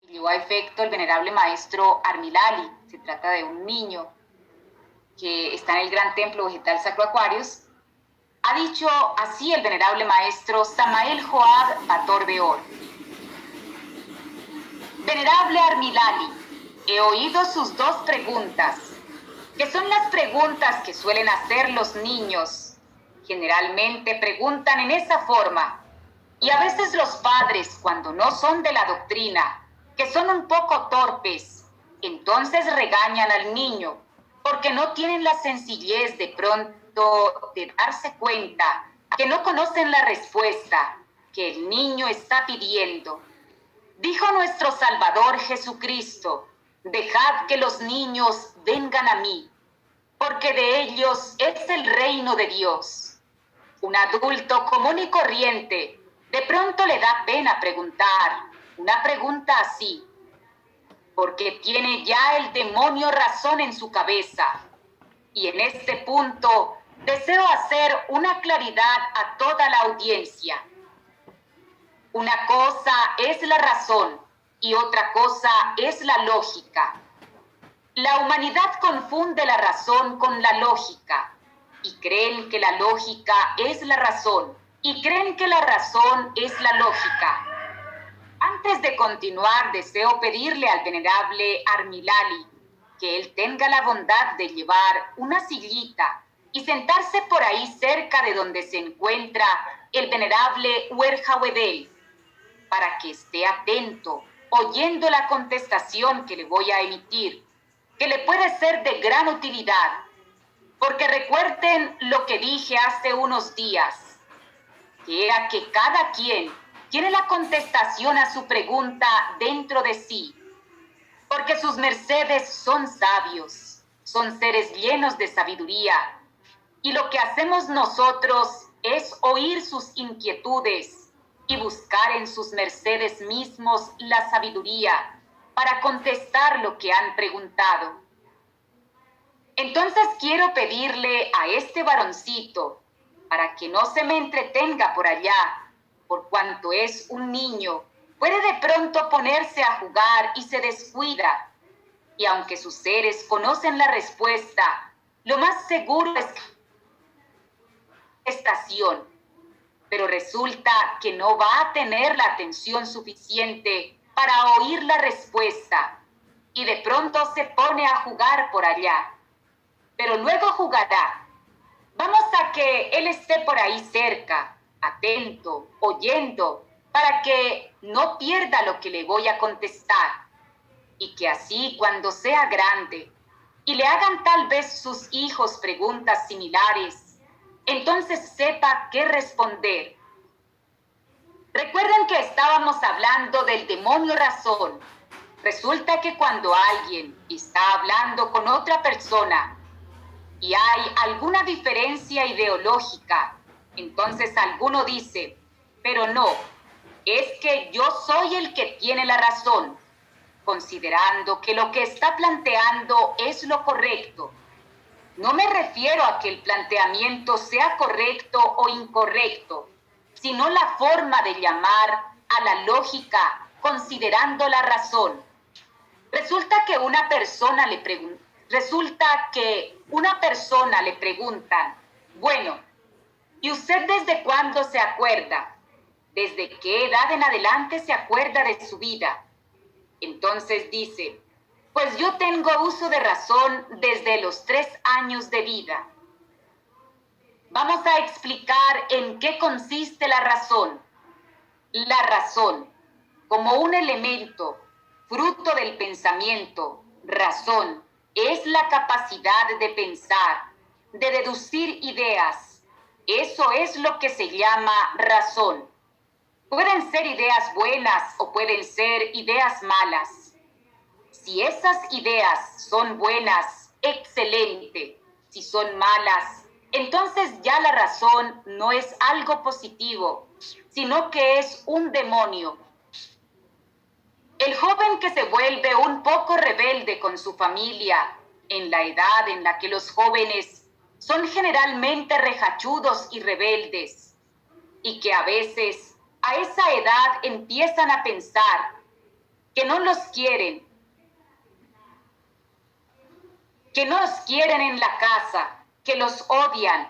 llevó a efecto el venerable maestro Armilali. Se trata de un niño que está en el Gran Templo Vegetal Sacro Aquarius. Ha dicho así el venerable maestro Samael Joab Bator Beor: Venerable Armilali, he oído sus dos preguntas, que son las preguntas que suelen hacer los niños. Generalmente preguntan en esa forma, y a veces los padres, cuando no son de la doctrina, que son un poco torpes, entonces regañan al niño, porque no tienen la sencillez de pronto de darse cuenta que no conocen la respuesta que el niño está pidiendo. Dijo nuestro Salvador Jesucristo: dejad que los niños vengan a mí, porque de ellos es el reino de Dios. Un adulto común y corriente de pronto le da pena preguntar una pregunta así, porque tiene ya el demonio razón en su cabeza. Y en este punto deseo hacer una claridad a toda la audiencia. Una cosa es la razón y otra cosa es la lógica. La humanidad confunde la razón con la lógica y creen que la lógica es la razón y creen que la razón es la lógica. Antes de continuar, deseo pedirle al venerable Armilali que él tenga la bondad de llevar una sillita y sentarse por ahí cerca de donde se encuentra el venerable Huerjawedel, para que esté atento, oyendo la contestación que le voy a emitir, que le puede ser de gran utilidad, porque recuerden lo que dije hace unos días, que era que cada quien tiene la contestación a su pregunta dentro de sí, porque sus mercedes son sabios, son seres llenos de sabiduría, y lo que hacemos nosotros es oír sus inquietudes y buscar en sus mercedes mismos la sabiduría para contestar lo que han preguntado. Entonces quiero pedirle a este varoncito, para que no se me entretenga por allá, por cuanto es un niño, puede de pronto ponerse a jugar y se descuida. Y aunque sus seres conocen la respuesta, lo más seguro es que estación, pero resulta que no va a tener la atención suficiente para oír la respuesta y de pronto se pone a jugar por allá, pero luego jugará. Vamos a que él esté por ahí cerca, atento, oyendo, para que no pierda lo que le voy a contestar, y que así cuando sea grande y le hagan tal vez sus hijos preguntas similares, entonces sepa qué responder. Recuerden que estábamos hablando del demonio razón. Resulta que cuando alguien está hablando con otra persona y hay alguna diferencia ideológica, entonces alguno dice: pero no, es que yo soy el que tiene la razón, considerando que lo que está planteando es lo correcto. No me refiero a que el planteamiento sea correcto o incorrecto, sino la forma de llamar a la lógica considerando la razón. Resulta que una persona le preguntan: bueno, ¿y usted desde cuándo se acuerda? ¿Desde qué edad en adelante se acuerda de su vida? Entonces dice: pues yo tengo uso de razón desde los 3 años de vida. Vamos a explicar en qué consiste la razón. La razón, como un elemento, fruto del pensamiento, razón, es la capacidad de pensar, de deducir ideas. Eso es lo que se llama razón. Pueden ser ideas buenas o pueden ser ideas malas. Si esas ideas son buenas, excelente. Si son malas, entonces ya la razón no es algo positivo, sino que es un demonio. El joven que se vuelve un poco rebelde con su familia, en la edad en la que los jóvenes son generalmente rejachudos y rebeldes, y que a veces a esa edad empiezan a pensar que no los quieren, que no los quieren en la casa, que los odian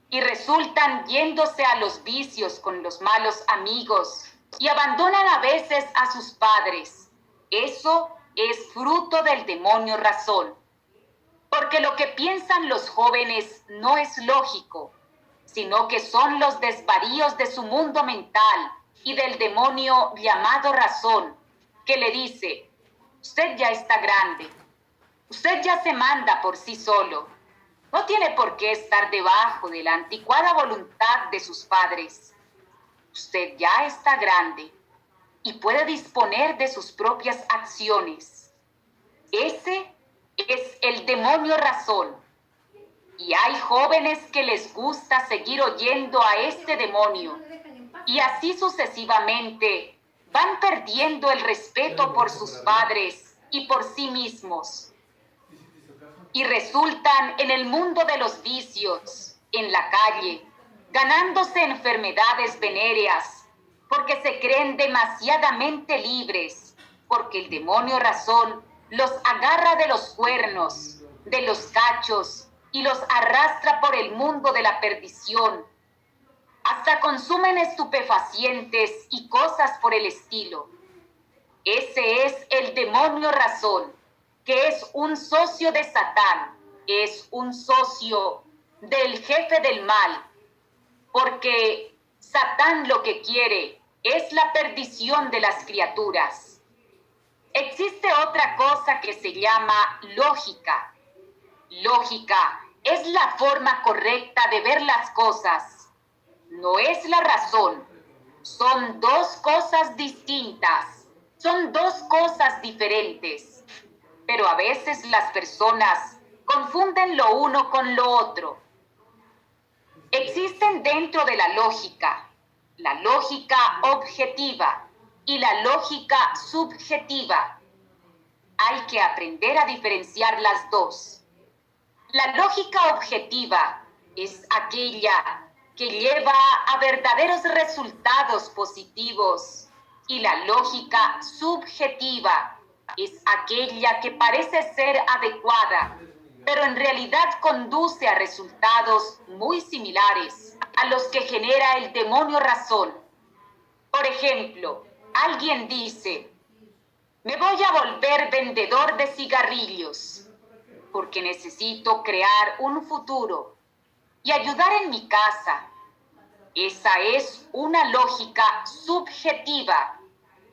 y resultan yéndose a los vicios con los malos amigos y abandonan a veces a sus padres. Eso es fruto del demonio razón, porque lo que piensan los jóvenes no es lógico, sino que son los desvaríos de su mundo mental y del demonio llamado razón, que le dice: usted ya está grande, usted ya se manda por sí solo, no tiene por qué estar debajo de la anticuada voluntad de sus padres. Usted ya está grande y puede disponer de sus propias acciones. Ese es el demonio razón. Y hay jóvenes que les gusta seguir oyendo a este demonio. Y así sucesivamente van perdiendo el respeto por sus padres y por sí mismos. Y resultan en el mundo de los vicios, en la calle, ganándose enfermedades venéreas, porque se creen demasiadamente libres, porque el demonio razón los agarra de los cuernos, de los cachos, y los arrastra por el mundo de la perdición. Hasta consumen estupefacientes y cosas por el estilo. Ese es el demonio razón, que es un socio de Satán, es un socio del jefe del mal, porque Satán lo que quiere es la perdición de las criaturas. Existe otra cosa que se llama lógica. Lógica es la forma correcta de ver las cosas, no es la razón. Son dos cosas distintas, son dos cosas diferentes, pero a veces las personas confunden lo uno con lo otro. Existen dentro de la lógica objetiva y la lógica subjetiva. Hay que aprender a diferenciar las dos. La lógica objetiva es aquella que lleva a verdaderos resultados positivos y la lógica subjetiva es aquella que parece ser adecuada, pero en realidad conduce a resultados muy similares a los que genera el demonio razón. Por ejemplo, alguien dice: me voy a volver vendedor de cigarrillos porque necesito crear un futuro y ayudar en mi casa. Esa es una lógica subjetiva,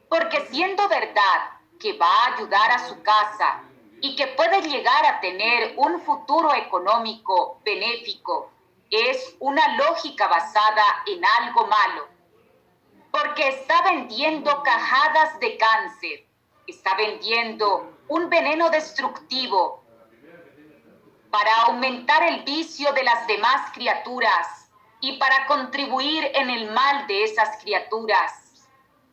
porque siendo verdad que va a ayudar a su casa y que puede llegar a tener un futuro económico benéfico, es una lógica basada en algo malo, porque está vendiendo cajadas de cáncer, está vendiendo un veneno destructivo para aumentar el vicio de las demás criaturas y para contribuir en el mal de esas criaturas,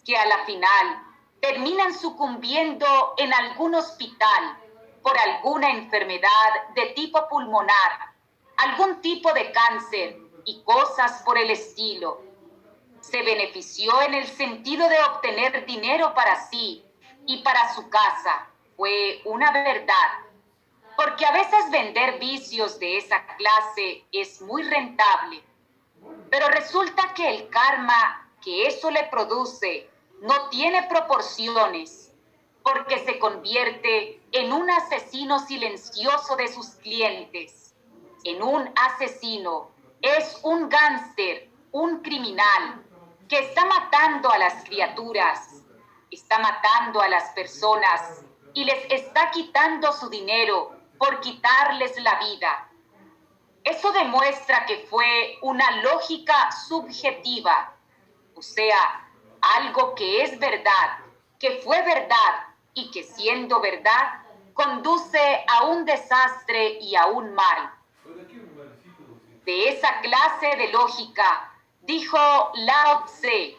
que a la final terminan sucumbiendo en algún hospital por alguna enfermedad de tipo pulmonar, algún tipo de cáncer y cosas por el estilo. Se benefició en el sentido de obtener dinero para sí y para su casa. Fue una verdad. Porque a veces vender vicios de esa clase es muy rentable, pero resulta que el karma que eso le produce no tiene proporciones, porque se convierte en un asesino silencioso de sus clientes, en un asesino, es un gánster, un criminal, que está matando a las criaturas, está matando a las personas y les está quitando su dinero por quitarles la vida. Eso demuestra que fue una lógica subjetiva, o sea, algo que es verdad, que fue verdad y que siendo verdad conduce a un desastre y a un mal. De esa clase de lógica, dijo Lao Tse,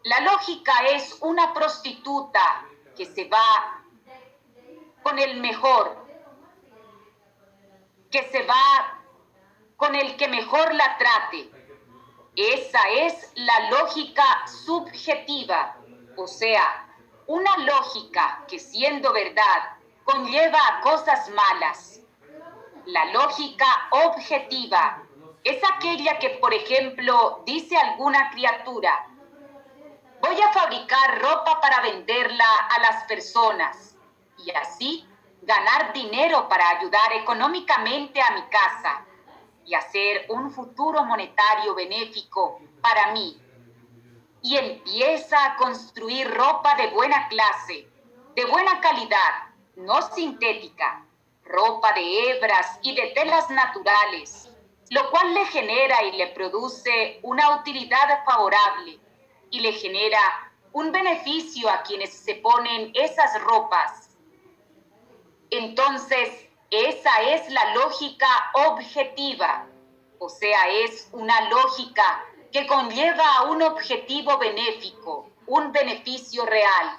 la lógica es una prostituta que se va con el mejor, que se va con el que mejor la trate. Esa es la lógica subjetiva, o sea, una lógica que, siendo verdad, conlleva a cosas malas. La lógica objetiva es aquella que, por ejemplo, dice alguna criatura: voy a fabricar ropa para venderla a las personas y así ganar dinero para ayudar económicamente a mi casa y hacer un futuro monetario benéfico para mí. Y empieza a construir ropa de buena clase, de buena calidad, no sintética, ropa de hebras y de telas naturales, lo cual le genera y le produce una utilidad favorable y le genera un beneficio a quienes se ponen esas ropas. Entonces, esa es la lógica objetiva, o sea, es una lógica que conlleva a un objetivo benéfico, un beneficio real,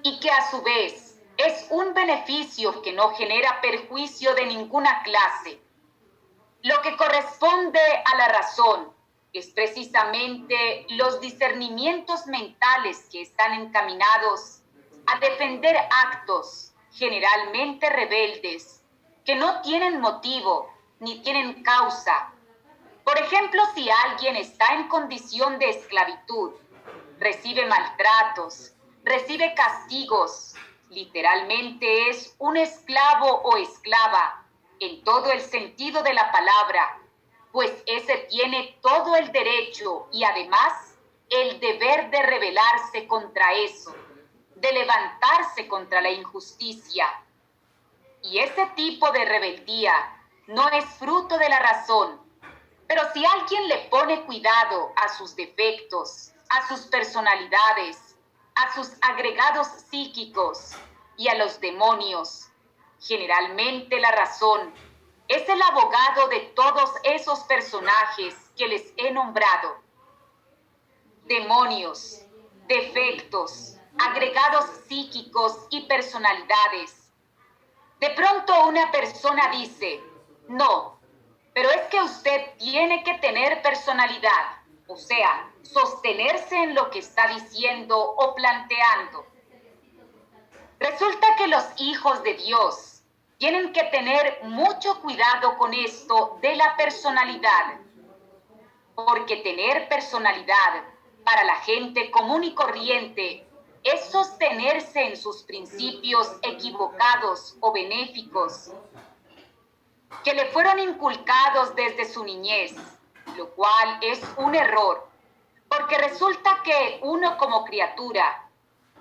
y que a su vez es un beneficio que no genera perjuicio de ninguna clase. Lo que corresponde a la razón es precisamente los discernimientos mentales que están encaminados a defender actos generalmente rebeldes que no tienen motivo ni tienen causa. Por ejemplo, si alguien está en condición de esclavitud, recibe maltratos, recibe castigos, literalmente es un esclavo o esclava, en todo el sentido de la palabra, pues ese tiene todo el derecho y además el deber de rebelarse contra eso, de levantarse contra la injusticia. Y ese tipo de rebeldía no es fruto de la razón. Pero si alguien le pone cuidado a sus defectos, a sus personalidades, a sus agregados psíquicos y a los demonios, generalmente la razón es el abogado de todos esos personajes que les he nombrado. Demonios, defectos, agregados psíquicos y personalidades. De pronto una persona dice: no, pero es que usted tiene que tener personalidad, o sea, sostenerse en lo que está diciendo o planteando. Resulta que los hijos de Dios tienen que tener mucho cuidado con esto de la personalidad, porque tener personalidad para la gente común y corriente es sostenerse en sus principios equivocados o benéficos que le fueron inculcados desde su niñez, lo cual es un error, porque resulta que uno como criatura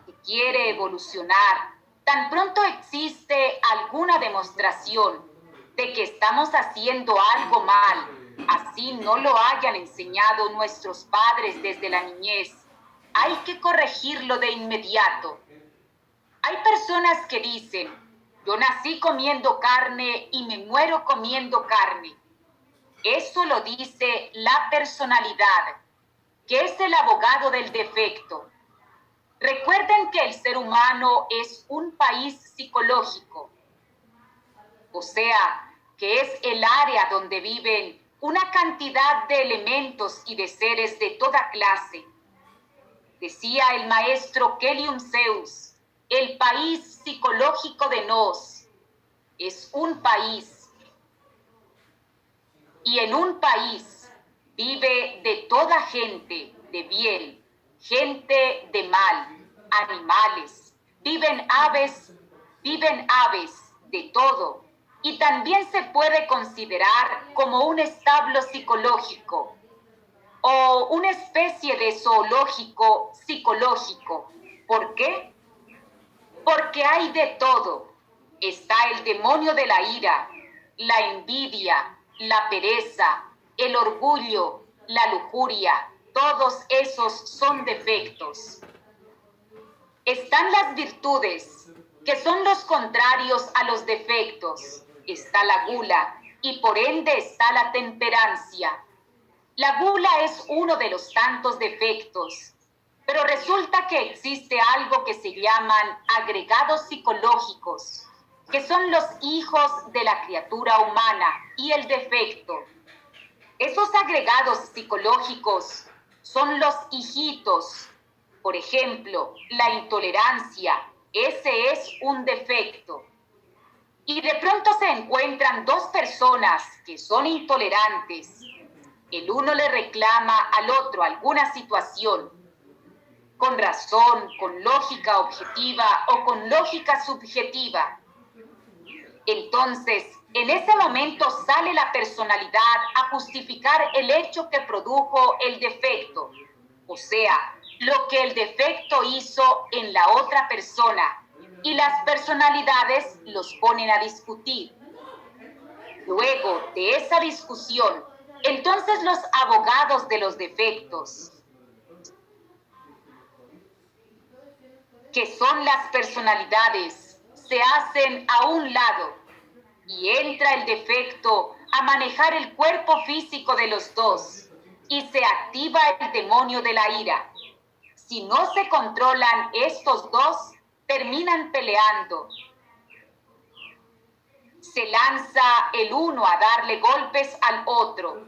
que quiere evolucionar, tan pronto existe alguna demostración de que estamos haciendo algo mal, así no lo hayan enseñado nuestros padres desde la niñez, hay que corregirlo de inmediato. Hay personas que dicen: yo nací comiendo carne y me muero comiendo carne. Eso lo dice la personalidad, que es el abogado del defecto. Recuerden que el ser humano es un país psicológico, o sea, que es el área donde viven una cantidad de elementos y de seres de toda clase. Decía el maestro Kellium Zeus: el país psicológico de Nos es un país, y en un país vive de toda gente de bien, gente de mal, animales, viven aves de todo, y también se puede considerar como un establo psicológico o una especie de zoológico psicológico. ¿Por qué? Porque hay de todo. Está el demonio de la ira, la envidia, la pereza, el orgullo, la lujuria. Todos esos son defectos. Están las virtudes, que son los contrarios a los defectos. Está la gula y por ende está la temperancia. La gula es uno de los tantos defectos. Pero resulta que existe algo que se llaman agregados psicológicos, que son los hijos de la criatura humana y el defecto. Esos agregados psicológicos son los hijitos Por ejemplo, la intolerancia, ese es un defecto. Y de pronto se encuentran dos personas que son intolerantes. El uno le reclama al otro alguna situación, con razón, con lógica objetiva o con lógica subjetiva. Entonces, en ese momento sale la personalidad a justificar el hecho que produjo el defecto, o sea, lo que el defecto hizo en la otra persona, y las personalidades los ponen a discutir. Luego de esa discusión, entonces los abogados de los defectos, que son las personalidades, se hacen a un lado y entra el defecto a manejar el cuerpo físico de los dos y se activa el demonio de la ira. Si no se controlan estos dos, terminan peleando. Se lanza el uno a darle golpes al otro.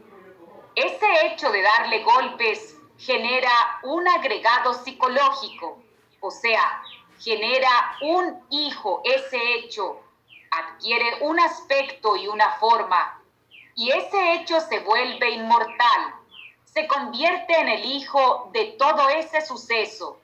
Ese hecho de darle golpes genera un agregado psicológico, o sea, genera un hijo. Ese hecho adquiere un aspecto y una forma, y ese hecho se vuelve inmortal, se convierte en el hijo de todo ese suceso,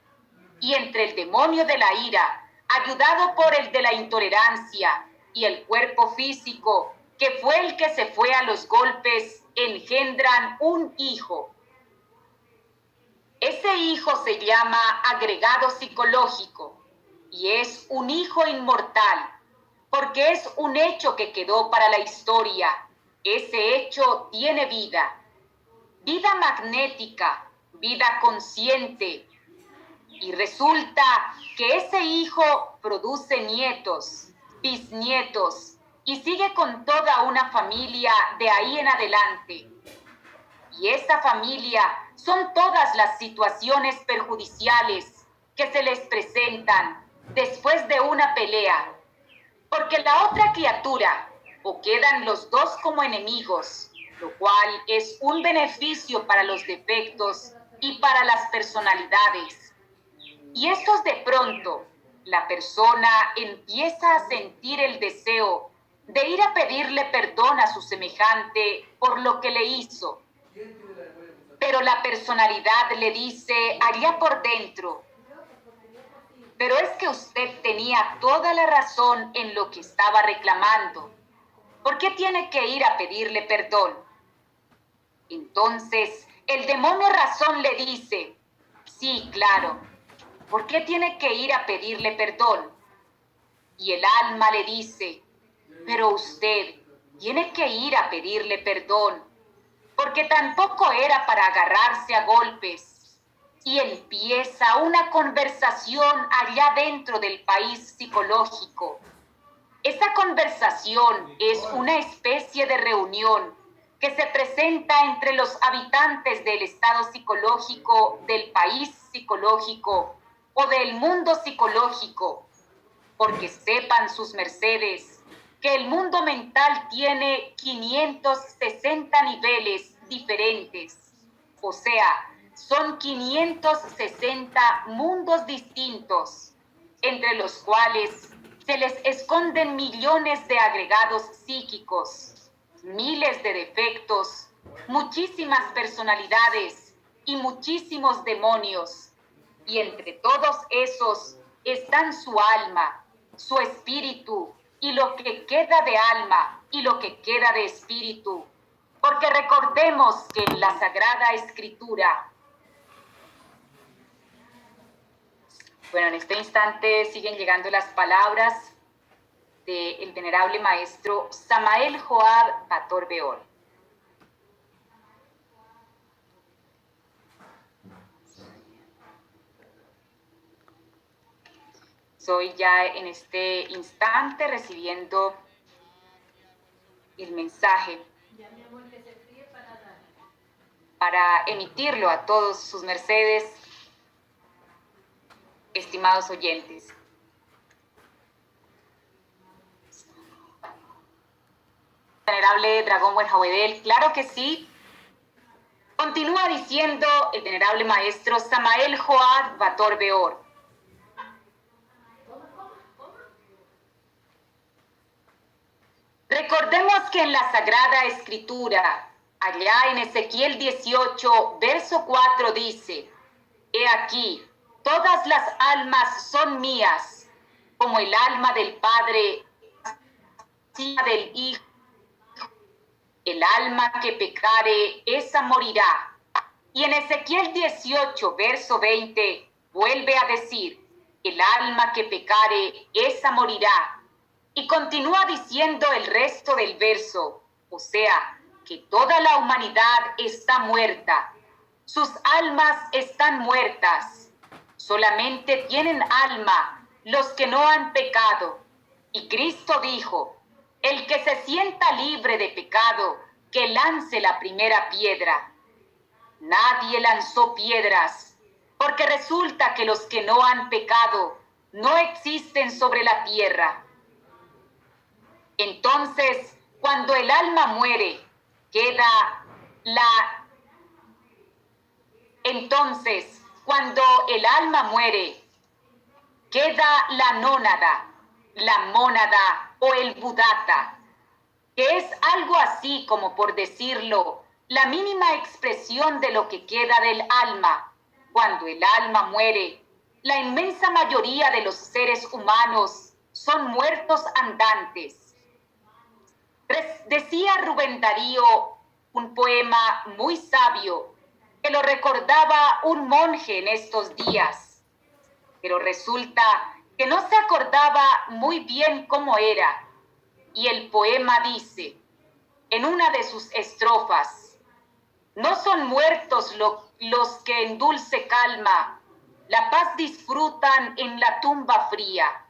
y entre el demonio de la ira, ayudado por el de la intolerancia, y el cuerpo físico, que fue el que se fue a los golpes, engendran un hijo. Ese hijo se llama agregado psicológico y es un hijo inmortal, porque es un hecho que quedó para la historia. Ese hecho tiene vida, vida magnética, vida consciente, y resulta que ese hijo produce nietos, bisnietos, y sigue con toda una familia de ahí en adelante. Y esa familia son todas las situaciones perjudiciales que se les presentan después de una pelea. Porque la otra criatura, o quedan los dos como enemigos, lo cual es un beneficio para los defectos y para las personalidades. Y estos de pronto, la persona empieza a sentir el deseo de ir a pedirle perdón a su semejante por lo que le hizo. Pero la personalidad le dice allá por dentro, pero es que usted tenía toda la razón en lo que estaba reclamando. ¿Por qué tiene que ir a pedirle perdón? Entonces, el demonio razón le dice, sí, claro, ¿por qué tiene que ir a pedirle perdón? Y el alma le dice, pero usted tiene que ir a pedirle perdón, porque tampoco era para agarrarse a golpes. Y empieza una conversación allá dentro del país psicológico. Esa conversación es una especie de reunión que se presenta entre los habitantes del estado psicológico, del país psicológico o del mundo psicológico, porque sepan sus mercedes que el mundo mental tiene 560 niveles diferentes, o sea, son 560 mundos distintos, entre los cuales se les esconden millones de agregados psíquicos, miles de defectos, muchísimas personalidades y muchísimos demonios. Y entre todos esos están su alma, su espíritu, y lo que queda de alma y lo que queda de espíritu. Porque recordemos que en la Sagrada Escritura, bueno, en este instante siguen llegando las palabras del venerable maestro Samael Joab Bator Beor. Soy ya en este instante recibiendo el mensaje para emitirlo a todos sus mercedes, estimados oyentes. Venerable Dragón Buenjawedel, claro que sí. Continúa diciendo el venerable maestro Samael Joad Bator Beor. Recordemos que en la Sagrada Escritura, allá en Ezequiel 18, verso 4 dice: He aquí, todas las almas son mías, como el alma del Padre, así del Hijo. El alma que pecare, esa morirá. Y en Ezequiel 18, verso 20, vuelve a decir: el alma que pecare, esa morirá. Y continúa diciendo el resto del verso, o sea, que toda la humanidad está muerta. Sus almas están muertas. Solamente tienen alma los que no han pecado. Y Cristo dijo: el que se sienta libre de pecado, que lance la primera piedra. Nadie lanzó piedras, porque resulta que los que no han pecado no existen sobre la tierra. Entonces, cuando el alma muere, queda la... Entonces, cuando el alma muere, queda la nónada, la mónada o el budata, que es algo así como, por decirlo, la mínima expresión de lo que queda del alma. Cuando el alma muere, la inmensa mayoría de los seres humanos son muertos andantes. Decía Rubén Darío un poema muy sabio que lo recordaba un monje en estos días, pero resulta que no se acordaba muy bien cómo era. Y el poema dice, en una de sus estrofas: no son muertos los que en dulce calma la paz disfrutan en la tumba fría.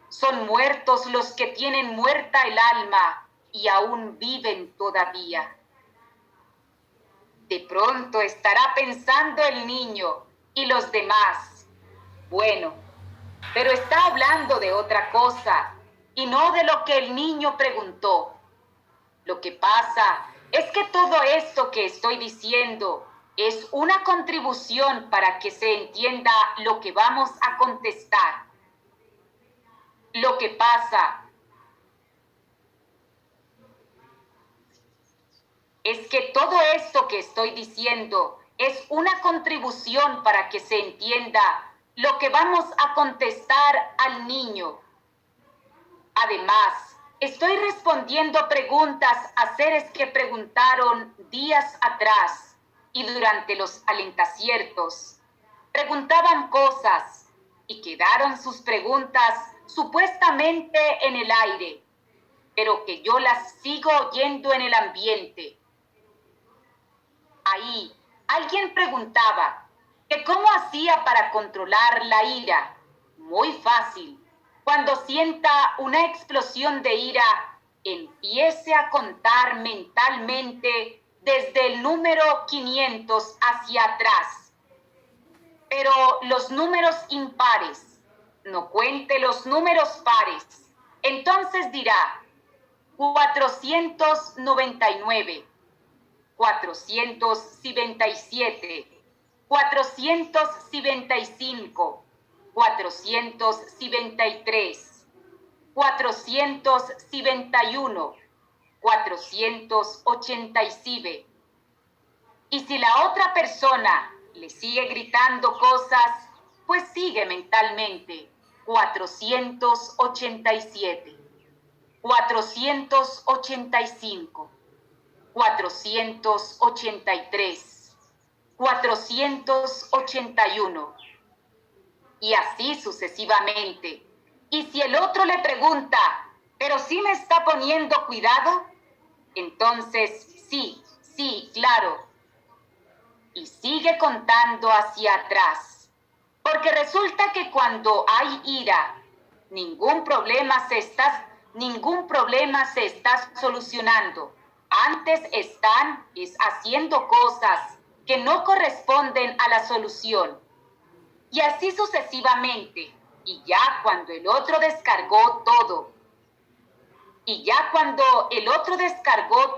Son muertos los que tienen muerta el alma y aún viven todavía. De pronto estará pensando el niño y los demás: bueno, pero está hablando de otra cosa y no de lo que el niño preguntó. Lo que pasa es que todo esto que estoy diciendo es una contribución para que se entienda lo que vamos a contestar. Lo que pasa es que todo esto que estoy diciendo es una contribución para que se entienda lo que vamos a contestar al niño. Además, estoy respondiendo preguntas a seres que preguntaron días atrás y durante los alentaciertos. Preguntaban cosas y quedaron sus preguntas supuestamente en el aire, pero que yo las sigo oyendo en el ambiente. Ahí, alguien preguntaba que cómo hacía para controlar la ira. Muy fácil. Cuando sienta una explosión de ira, empiece a contar mentalmente desde el número 500 hacia atrás. Pero los números impares, no cuente los números pares. Entonces dirá 499, 477, 475, 473, 471, 487. Y si la otra persona le sigue gritando cosas, pues sigue mentalmente 487, 485, 483, 481, y así sucesivamente. Y si el otro le pregunta, ¿pero sí me está poniendo cuidado? Entonces, sí, claro. Y sigue contando hacia atrás. Porque resulta que cuando hay ira, ningún problema se está solucionando. Antes están haciendo cosas que no corresponden a la solución. Y así sucesivamente. Y ya cuando el otro descargó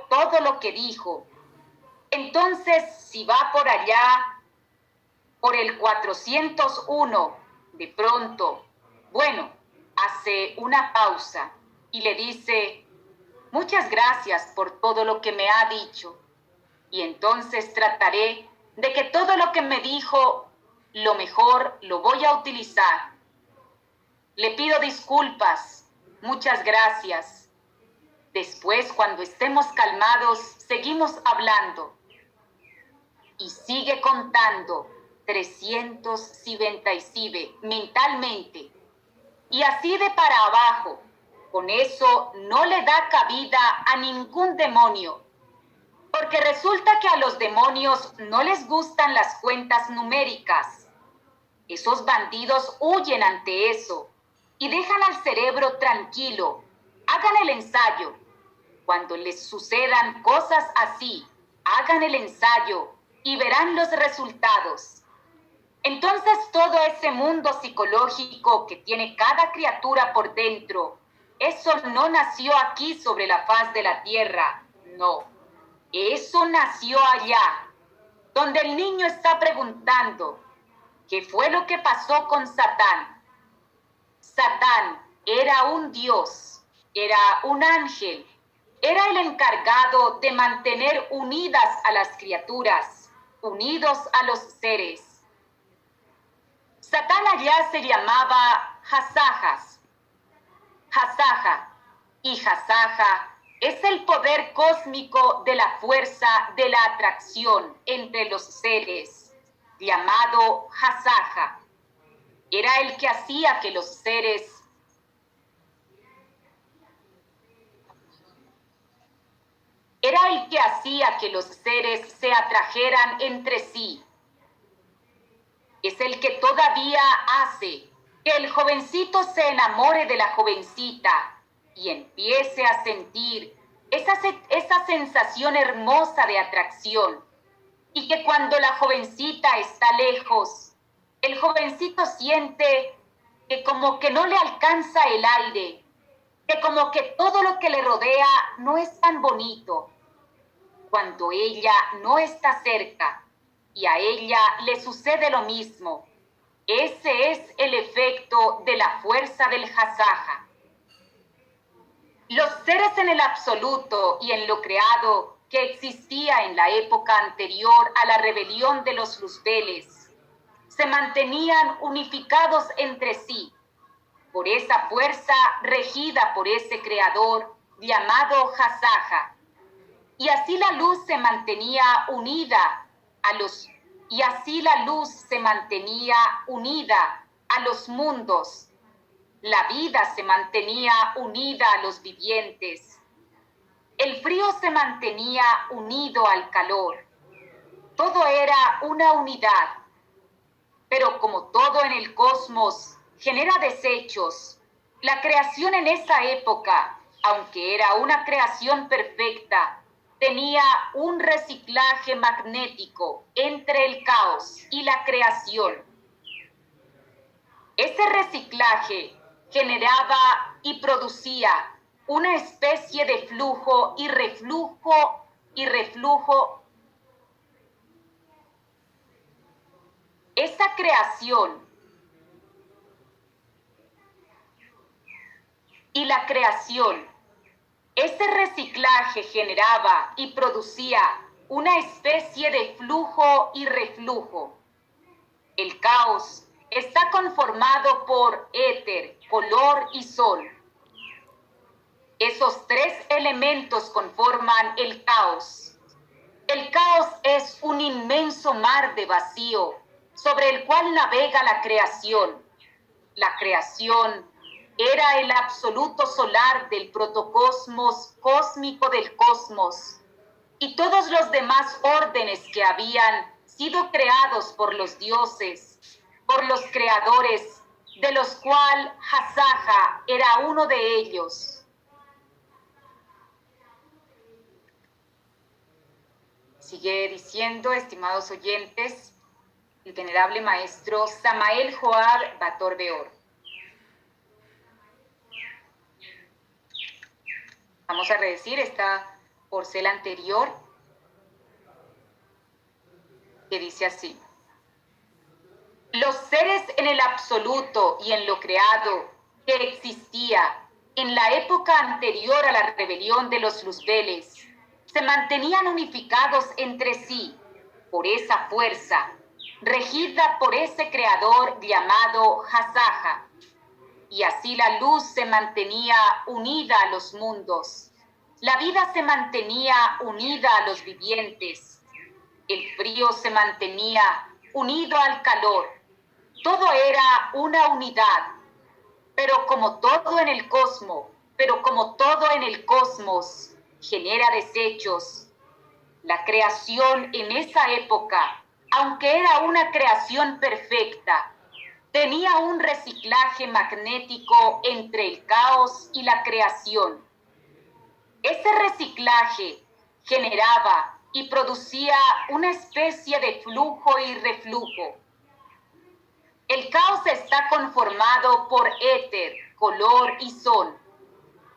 todo lo que dijo, Entonces, si va por allá, por el 401, de pronto, bueno, hace una pausa y le dice: muchas gracias por todo lo que me ha dicho, y entonces trataré de que todo lo que me dijo, lo mejor lo voy a utilizar. Le pido disculpas, muchas gracias. Después, cuando estemos calmados, seguimos hablando. Y sigue contando 397 mentalmente. Y así de para abajo. Con eso no le da cabida a ningún demonio. Porque resulta que a los demonios no les gustan las cuentas numéricas. Esos bandidos huyen ante eso y dejan al cerebro tranquilo. Hagan el ensayo. Cuando les sucedan cosas así, hagan el ensayo y verán los resultados. Entonces todo ese mundo psicológico que tiene cada criatura por dentro, eso no nació aquí sobre la faz de la tierra, no. Eso nació allá, donde el niño está preguntando: ¿qué fue lo que pasó con Satán? Satán era un dios, era un ángel, era el encargado de mantener unidas a las criaturas, unidos a los seres. Satán allá se llamaba Hasajas, Hasaja, y Hasaja es el poder cósmico de la fuerza de la atracción entre los seres, llamado Hasaja. Era el que hacía que los seres se atrajeran entre sí. Es el que todavía hace que el jovencito se enamore de la jovencita y empiece a sentir esa sensación hermosa de atracción. Y que cuando la jovencita está lejos, el jovencito siente que como que no le alcanza el aire, que como que todo lo que le rodea no es tan bonito. Cuando ella no está cerca y a ella le sucede lo mismo, ese es el efecto de la fuerza del Hasaja. Los seres en el absoluto y en lo creado que existía en la época anterior a la rebelión de los Luzbeles se mantenían unificados entre sí por esa fuerza regida por ese creador llamado Hasaja. Y así la luz se mantenía unida a los mundos. La vida se mantenía unida a los vivientes. El frío se mantenía unido al calor. Todo era una unidad. Pero como todo en el cosmos genera desechos, la creación en esa época, aunque era una creación perfecta, tenía un reciclaje magnético entre el caos y la creación. Ese reciclaje generaba y producía una especie de flujo y reflujo y reflujo. Esa creación y la creación, ese reciclaje generaba y producía una especie de flujo y reflujo. El caos está conformado por éter, color y sol. Esos tres elementos conforman el caos. El caos es un inmenso mar de vacío sobre el cual navega la creación. La creación era el absoluto solar del protocosmos cósmico del cosmos y todos los demás órdenes que habían sido creados por los dioses, por los creadores, de los cuales Hasaja era uno de ellos. Sigue diciendo, estimados oyentes, el venerable maestro Samael Joab Bator Beor. Vamos a redecir esta porcela anterior. que dice así: los seres en el absoluto y en lo creado que existía en la época anterior a la rebelión de los Luzbeles se mantenían unificados entre sí por esa fuerza, regida por ese creador llamado Hasaja, y así la luz se mantenía unida a los mundos, la vida se mantenía unida a los vivientes, el frío se mantenía unido al calor, todo era una unidad, pero como todo en el cosmos genera desechos, la creación en esa época, aunque era una creación perfecta, tenía un reciclaje magnético entre el caos y la creación. Ese reciclaje generaba y producía una especie de flujo y reflujo. El caos está conformado por éter, color y son.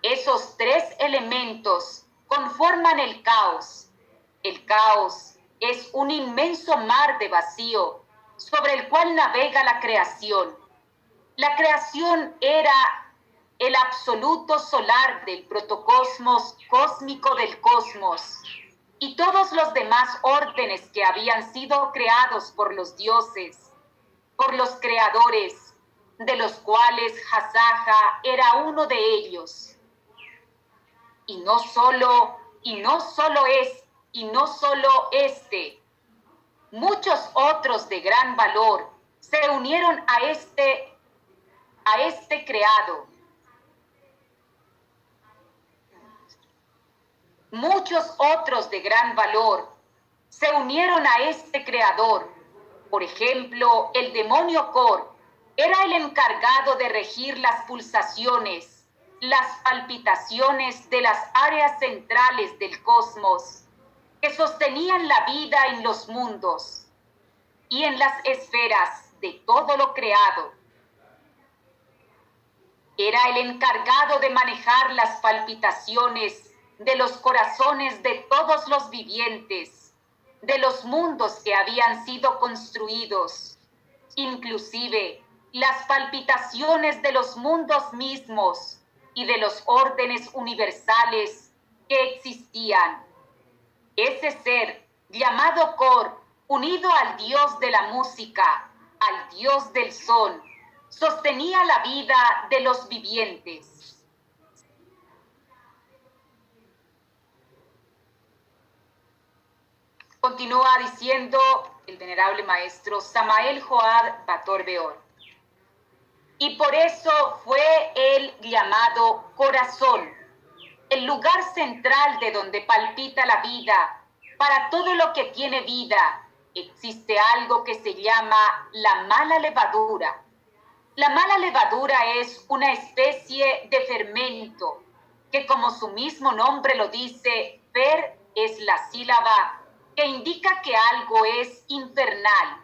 Esos tres elementos conforman el caos. El caos es un inmenso mar de vacío sobre el cual navega la creación. La creación era el absoluto solar del protocosmos cósmico del cosmos y todos los demás órdenes que habían sido creados por los dioses, por los creadores, de los cuales Hasaja era uno de ellos. Y no solo este, muchos otros de gran valor se unieron a este creado. Muchos otros de gran valor se unieron a este creador. Por ejemplo, el demonio Kor era el encargado de regir las pulsaciones, las palpitaciones de las áreas centrales del cosmos, que sostenían la vida en los mundos y en las esferas de todo lo creado. Era el encargado de manejar las palpitaciones de los corazones de todos los vivientes, de los mundos que habían sido construidos, inclusive las palpitaciones de los mundos mismos y de los órdenes universales que existían. Ese ser llamado Kor, unido al dios de la música, al dios del son, sostenía la vida de los vivientes. Continúa diciendo el venerable maestro Samael Joad Bator Beor. Y por eso fue él llamado corazón, el lugar central de donde palpita la vida. Para todo lo que tiene vida existe algo que se llama la mala levadura. La mala levadura es una especie de fermento que, como su mismo nombre lo dice, fer es la sílaba que indica que algo es infernal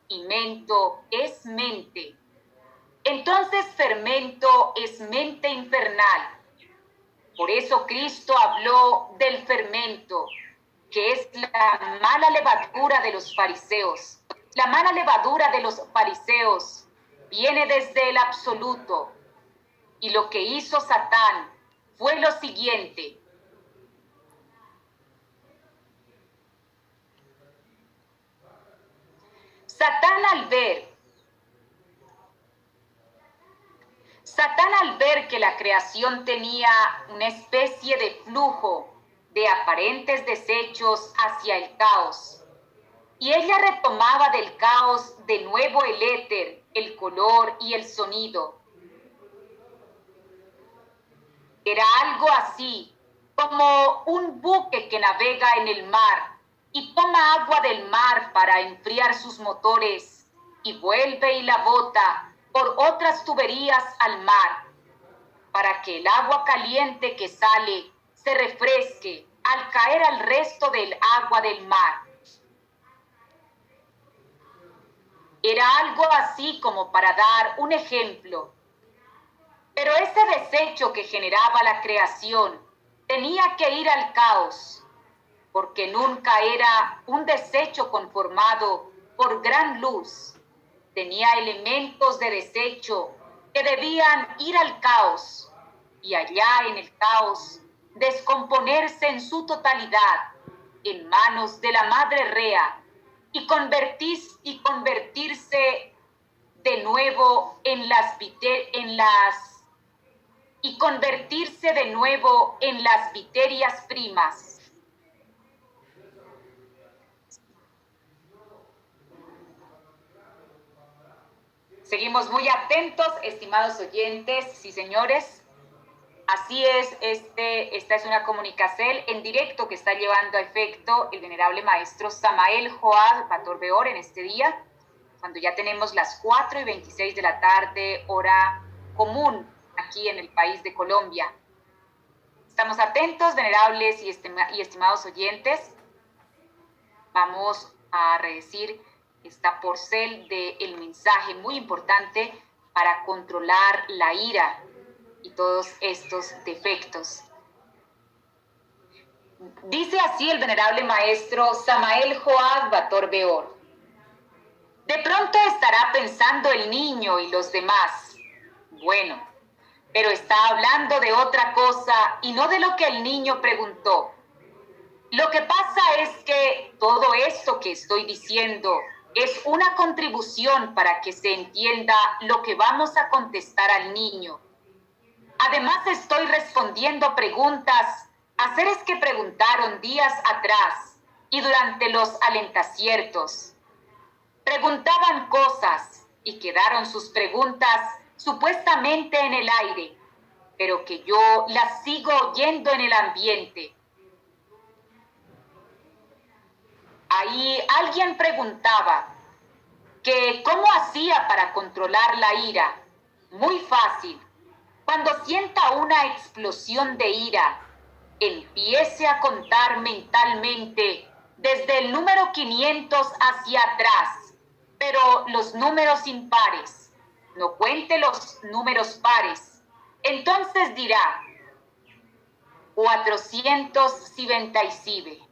y mento es mente. Entonces fermento es mente infernal. Por eso Cristo habló del fermento, que es la mala levadura de los fariseos. La mala levadura de los fariseos viene desde el absoluto. Y lo que hizo Satán fue lo siguiente. Satán al ver que la creación tenía una especie de flujo de aparentes desechos hacia el caos, y ella retomaba del caos de nuevo el éter, el color y el sonido. Era algo así como un buque que navega en el mar y toma agua del mar para enfriar sus motores y vuelve y la bota por otras tuberías al mar, para que el agua caliente que sale se refresque al caer al resto del agua del mar. Era algo así como para dar un ejemplo. Pero ese desecho que generaba la creación tenía que ir al caos. porque nunca era un desecho conformado por gran luz. Tenía elementos de desecho que debían ir al caos, y allá en el caos descomponerse en su totalidad en manos de la Madre Rea y convertirse de nuevo en las viterias primas. Seguimos muy atentos, estimados oyentes, sí señores. Así es, esta es una comunicación en directo que está llevando a efecto el venerable maestro Samael Joad Bator-Beor en este día, cuando ya tenemos las 4:26 de la tarde, hora común, aquí en el país de Colombia. Estamos atentos, venerables y estimados oyentes. Vamos a redecir esta porcel del mensaje muy importante para controlar la ira y todos estos defectos. Dice así el venerable maestro Samael Joad Bator-Beor. De pronto estará pensando el niño y los demás, bueno, pero está hablando de otra cosa y no de lo que el niño preguntó. Lo que pasa es que todo esto que estoy diciendo es una contribución para que se entienda lo que vamos a contestar al niño. Además, estoy respondiendo preguntas a seres que preguntaron días atrás y durante los alentaciertos. Preguntaban cosas y quedaron sus preguntas supuestamente en el aire, pero que yo las sigo oyendo en el ambiente. Ahí alguien preguntaba que cómo hacía para controlar la ira. Muy fácil. Cuando sienta una explosión de ira, empiece a contar mentalmente desde el número 500 hacia atrás, pero los números impares. No cuente los números pares. Entonces dirá 497,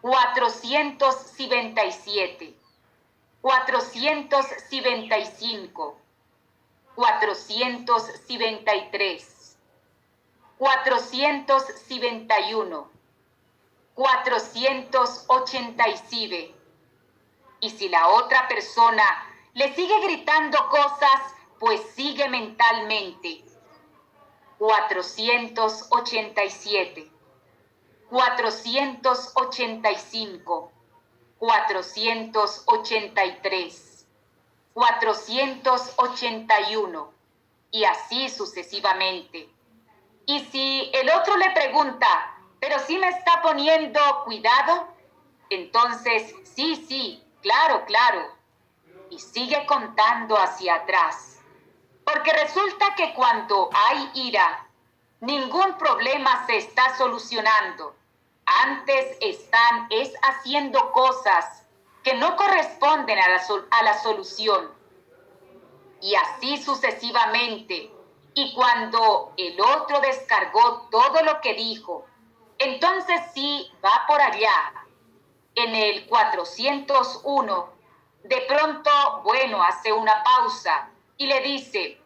497, 475, 473, 471, 487. Y si la otra persona le sigue gritando cosas, pues sigue mentalmente. 487, 485, 483, 481 y así sucesivamente. Y si el otro le pregunta, ¿pero sí me está poniendo cuidado? Entonces, sí, claro. Y sigue contando hacia atrás. Porque resulta que cuando hay ira, ningún problema se está solucionando. Antes están haciendo cosas que no corresponden a la solución. Y así sucesivamente. Y cuando el otro descargó todo lo que dijo, entonces sí va por allá. En el 401, de pronto, hace una pausa y le dice,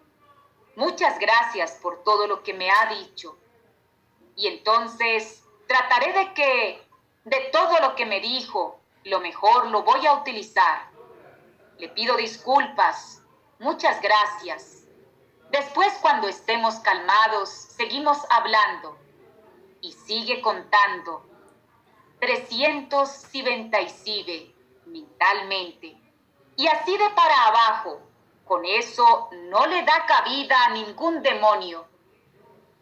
muchas gracias por todo lo que me ha dicho. Y entonces trataré de todo lo que me dijo, lo mejor lo voy a utilizar. Le pido disculpas. Muchas gracias. Después, cuando estemos calmados, seguimos hablando. Y sigue contando. 397 mentalmente. Y así de para abajo. Con eso no le da cabida a ningún demonio.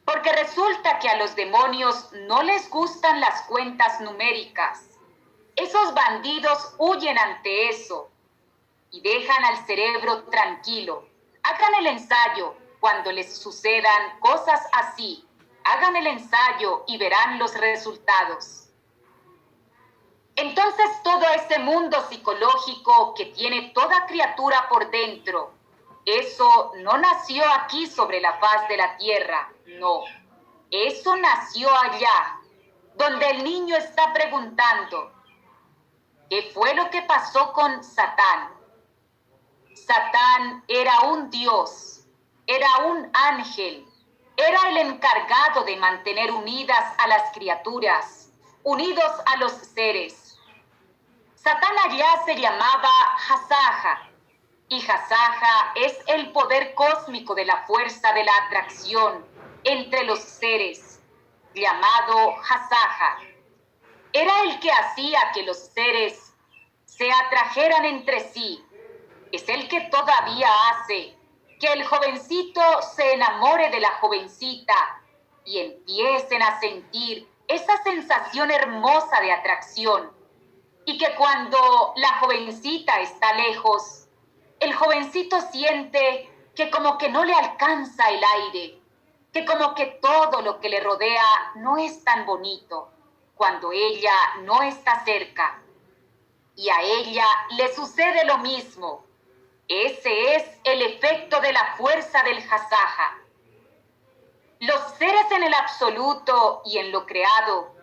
Porque resulta que a los demonios no les gustan las cuentas numéricas. Esos bandidos huyen ante eso y dejan al cerebro tranquilo. Hagan el ensayo cuando les sucedan cosas así. Hagan el ensayo y verán los resultados. Entonces todo ese mundo psicológico que tiene toda criatura por dentro, eso no nació aquí sobre la faz de la tierra, no. Eso nació allá, donde el niño está preguntando, ¿qué fue lo que pasó con Satán? Satán era un dios, era un ángel, era el encargado de mantener unidas a las criaturas, unidos a los seres. Satán allá se llamaba Hasaja, y Hasaja es el poder cósmico de la fuerza de la atracción entre los seres, llamado Hasaja. Era el que hacía que los seres se atrajeran entre sí. Es el que todavía hace que el jovencito se enamore de la jovencita y empiecen a sentir esa sensación hermosa de atracción. Y que cuando la jovencita está lejos, el jovencito siente que como que no le alcanza el aire, que como que todo lo que le rodea no es tan bonito cuando ella no está cerca. Y a ella le sucede lo mismo. Ese es el efecto de la fuerza del Hasaja. Los seres en el absoluto y en lo creado,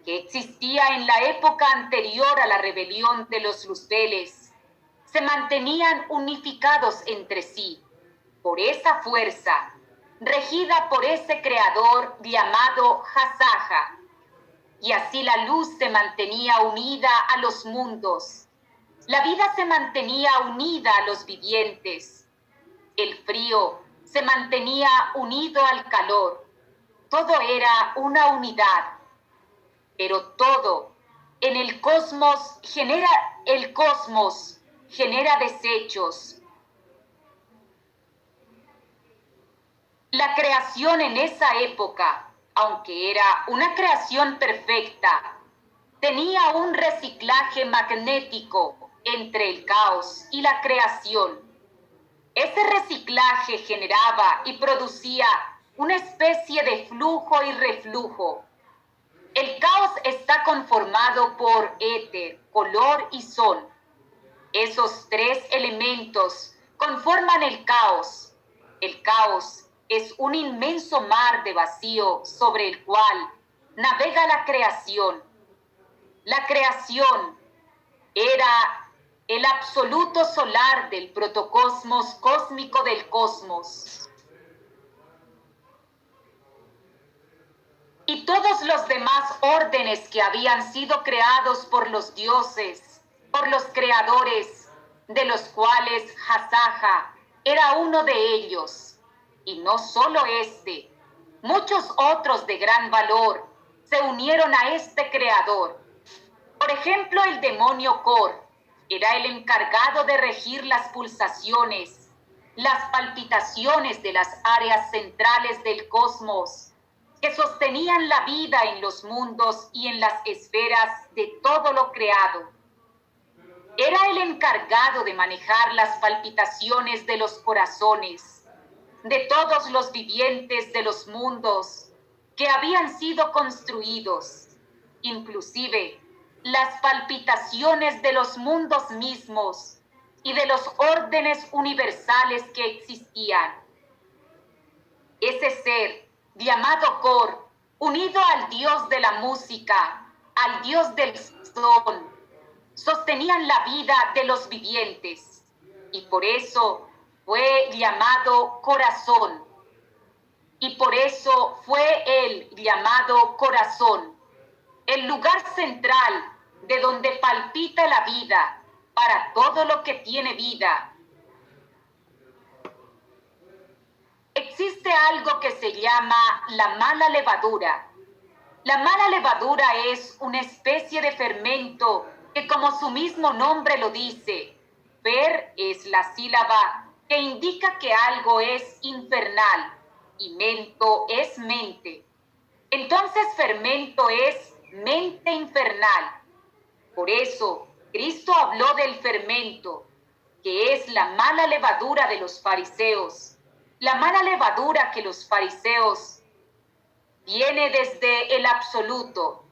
que existía en la época anterior a la rebelión de los Luzbeles, se mantenían unificados entre sí por esa fuerza, regida por ese creador llamado Hasaja. Y así la luz se mantenía unida a los mundos. La vida se mantenía unida a los vivientes. El frío se mantenía unido al calor. Todo era una unidad. Pero todo en el cosmos genera desechos. La creación en esa época, aunque era una creación perfecta, tenía un reciclaje magnético entre el caos y la creación. Ese reciclaje generaba y producía una especie de flujo y reflujo. El caos está conformado por éter, color y son. Esos tres elementos conforman el caos. El caos es un inmenso mar de vacío sobre el cual navega la creación. La creación era el absoluto solar del protocosmos cósmico del cosmos. Y todos los demás órdenes que habían sido creados por los dioses, por los creadores, de los cuales Hasaja era uno de ellos. Y no solo este, muchos otros de gran valor se unieron a este creador. Por ejemplo, el demonio Kor era el encargado de regir las pulsaciones, las palpitaciones de las áreas centrales del cosmos, que sostenían la vida en los mundos y en las esferas de todo lo creado. Era el encargado de manejar las palpitaciones de los corazones, de todos los vivientes de los mundos que habían sido construidos, inclusive las palpitaciones de los mundos mismos y de los órdenes universales que existían. Ese ser, llamado Kor, unido al dios de la música, al dios del son, sostenían la vida de los vivientes, y por eso fue llamado corazón. Y por eso fue él llamado corazón, el lugar central de donde palpita la vida para todo lo que tiene vida. Existe algo que se llama la mala levadura. La mala levadura es una especie de fermento que, como su mismo nombre lo dice, fer es la sílaba que indica que algo es infernal y mento es mente. Entonces fermento es mente infernal. Por eso Cristo habló del fermento, que es la mala levadura de los fariseos. La mala levadura que los fariseos viene desde el absoluto.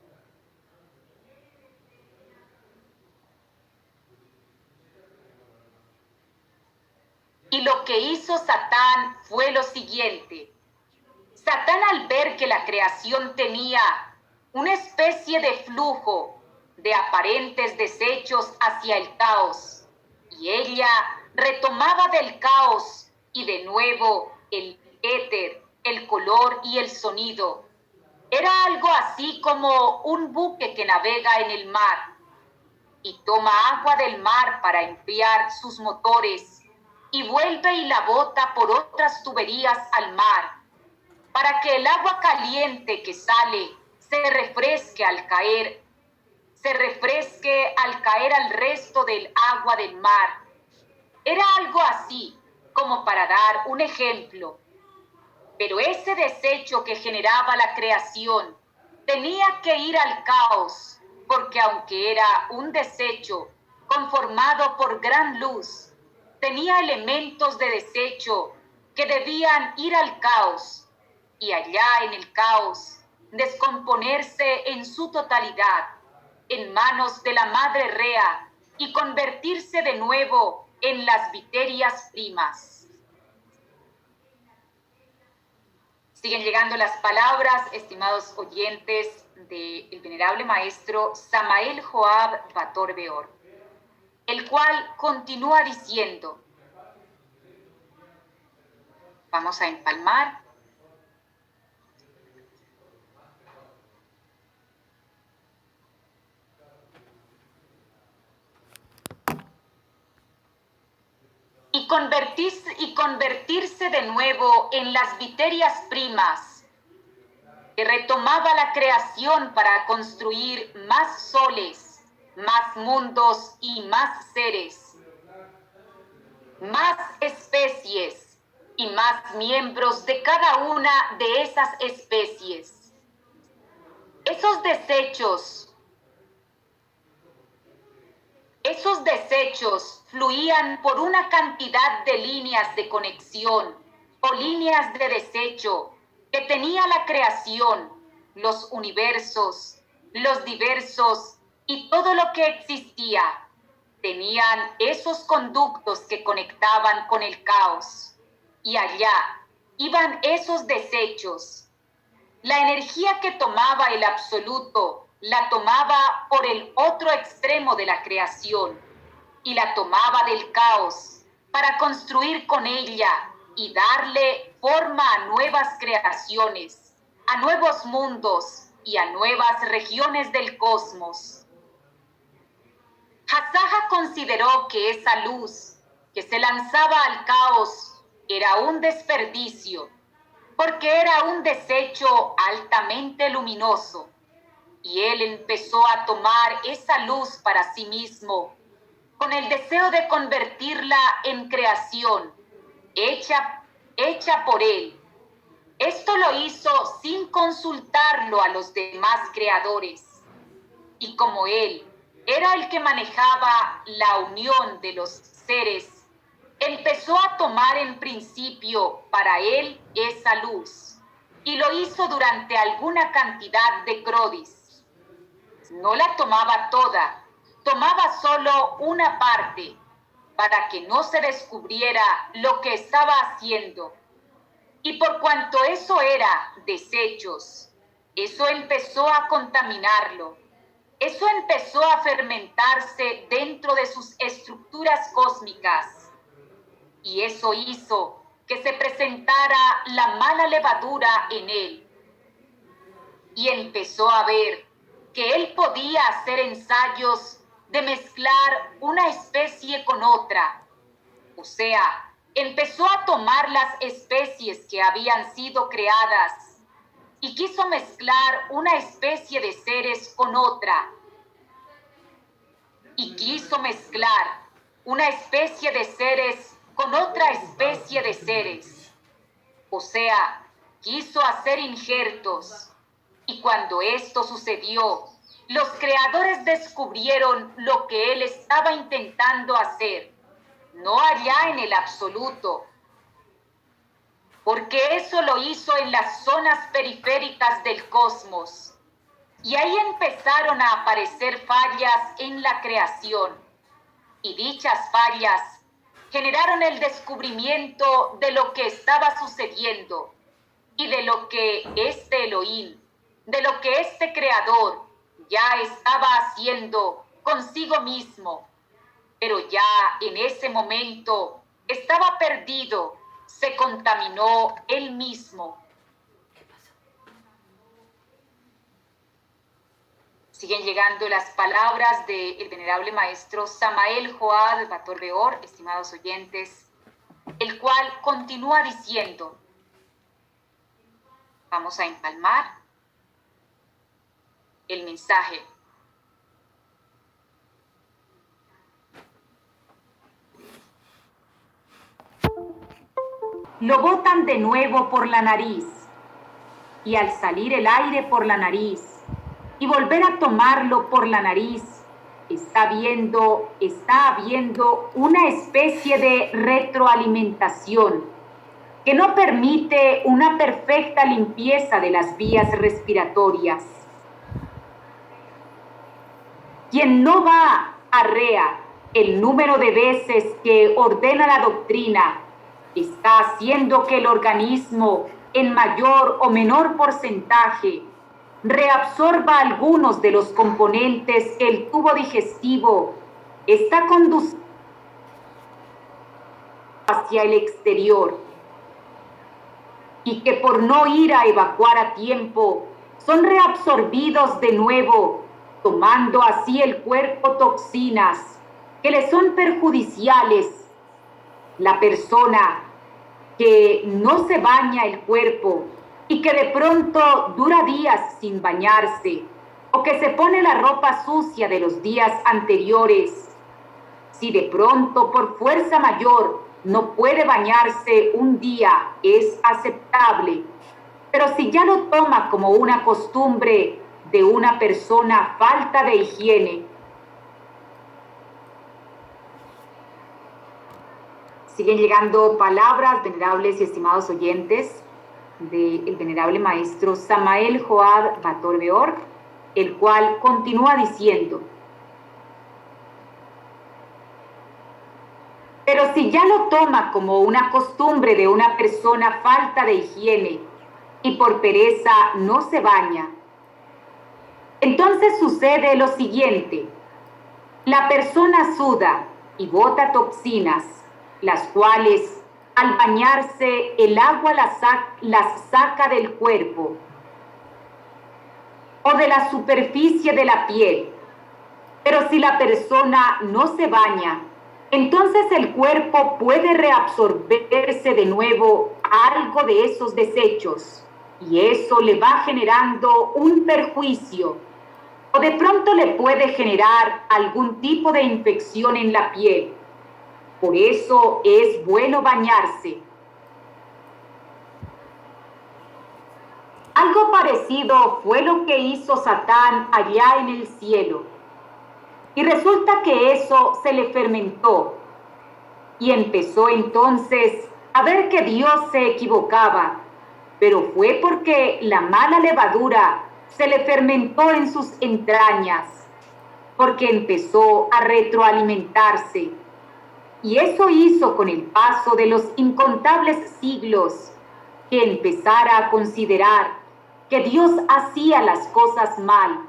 Y lo que hizo Satán fue lo siguiente. Satán, al ver que la creación tenía una especie de flujo de aparentes desechos hacia el caos, y ella retomaba del caos y de nuevo el éter, el color y el sonido. Era algo así como un buque que navega en el mar y toma agua del mar para enfriar sus motores y vuelve y la bota por otras tuberías al mar para que el agua caliente que sale se refresque al caer al resto del agua del mar. Era algo así, como para dar un ejemplo. Pero ese desecho que generaba la creación tenía que ir al caos, porque aunque era un desecho conformado por gran luz, tenía elementos de desecho que debían ir al caos, y allá en el caos descomponerse en su totalidad en manos de la Madre Rea y convertirse de nuevo en las viterias primas. Siguen llegando las palabras, estimados oyentes, del venerable maestro Samael Joab Bator Beor, el cual continúa diciendo, vamos a empalmar, y convertirse de nuevo en las viterias primas, que retomaba la creación para construir más soles, más mundos y más seres, más especies y más miembros de cada una de esas especies. Esos desechos fluían por una cantidad de líneas de conexión o líneas de desecho que tenía la creación, los universos, los diversos y todo lo que existía. Tenían esos conductos que conectaban con el caos. Y allá iban esos desechos. La energía que tomaba el absoluto la tomaba por el otro extremo de la creación y la tomaba del caos para construir con ella y darle forma a nuevas creaciones, a nuevos mundos y a nuevas regiones del cosmos. Hasaja consideró que esa luz que se lanzaba al caos era un desperdicio, porque era un desecho altamente luminoso, y él empezó a tomar esa luz para sí mismo, con el deseo de convertirla en creación, hecha por él. Esto lo hizo sin consultarlo a los demás creadores, y como él era el que manejaba la unión de los seres, empezó a tomar en principio para él esa luz, y lo hizo durante alguna cantidad de crodis. No la tomaba toda, tomaba solo una parte, para que no se descubriera lo que estaba haciendo. Y por cuanto eso era desechos, eso empezó a contaminarlo. Eso empezó a fermentarse dentro de sus estructuras cósmicas. Y eso hizo que se presentara la mala levadura en él. Y empezó a ver que él podía hacer ensayos de mezclar una especie con otra. O sea, empezó a tomar las especies que habían sido creadas y quiso mezclar una especie de seres con otra. Y quiso mezclar una especie de seres con otra especie de seres. O sea, quiso hacer injertos. Y cuando esto sucedió, los creadores descubrieron lo que él estaba intentando hacer, no allá en el absoluto, porque eso lo hizo en las zonas periféricas del cosmos. Y ahí empezaron a aparecer fallas en la creación. Y dichas fallas generaron el descubrimiento de lo que estaba sucediendo y de lo que este Elohim de lo que ese creador ya estaba haciendo consigo mismo, pero ya en ese momento estaba perdido, se contaminó él mismo. Siguen llegando las palabras del venerable maestro Samael Joad Bator Beor, estimados oyentes, el cual continúa diciendo, vamos a empalmar el mensaje. Lo botan de nuevo por la nariz, y al salir el aire por la nariz y volver a tomarlo por la nariz, está habiendo una especie de retroalimentación que no permite una perfecta limpieza de las vías respiratorias. Quien no va arrea el número de veces que ordena la doctrina, está haciendo que el organismo, en mayor o menor porcentaje, reabsorba algunos de los componentes que el tubo digestivo está conduciendo hacia el exterior, y que por no ir a evacuar a tiempo, son reabsorbidos de nuevo, tomando así el cuerpo toxinas que le son perjudiciales. La persona que no se baña el cuerpo y que de pronto dura días sin bañarse, o que se pone la ropa sucia de los días anteriores, si de pronto por fuerza mayor no puede bañarse un día, es aceptable, pero si ya lo toma como una costumbre de una persona falta de higiene, siguen llegando palabras, venerables y estimados oyentes, del venerable maestro Samael Joad Bator Beor, el cual continúa diciendo, pero si ya lo toma como una costumbre de una persona falta de higiene y por pereza no se baña, entonces sucede lo siguiente: la persona suda y bota toxinas, las cuales al bañarse el agua las saca del cuerpo o de la superficie de la piel. Pero si la persona no se baña, entonces el cuerpo puede reabsorberse de nuevo algo de esos desechos, y eso le va generando un perjuicio, o de pronto le puede generar algún tipo de infección en la piel. Por eso es bueno bañarse. Algo parecido fue lo que hizo Satán allá en el cielo. Y resulta que eso se le fermentó. Y empezó entonces a ver que Dios se equivocaba, pero fue porque la mala levadura se le fermentó en sus entrañas, porque empezó a retroalimentarse. Y eso hizo con el paso de los incontables siglos que empezara a considerar que Dios hacía las cosas mal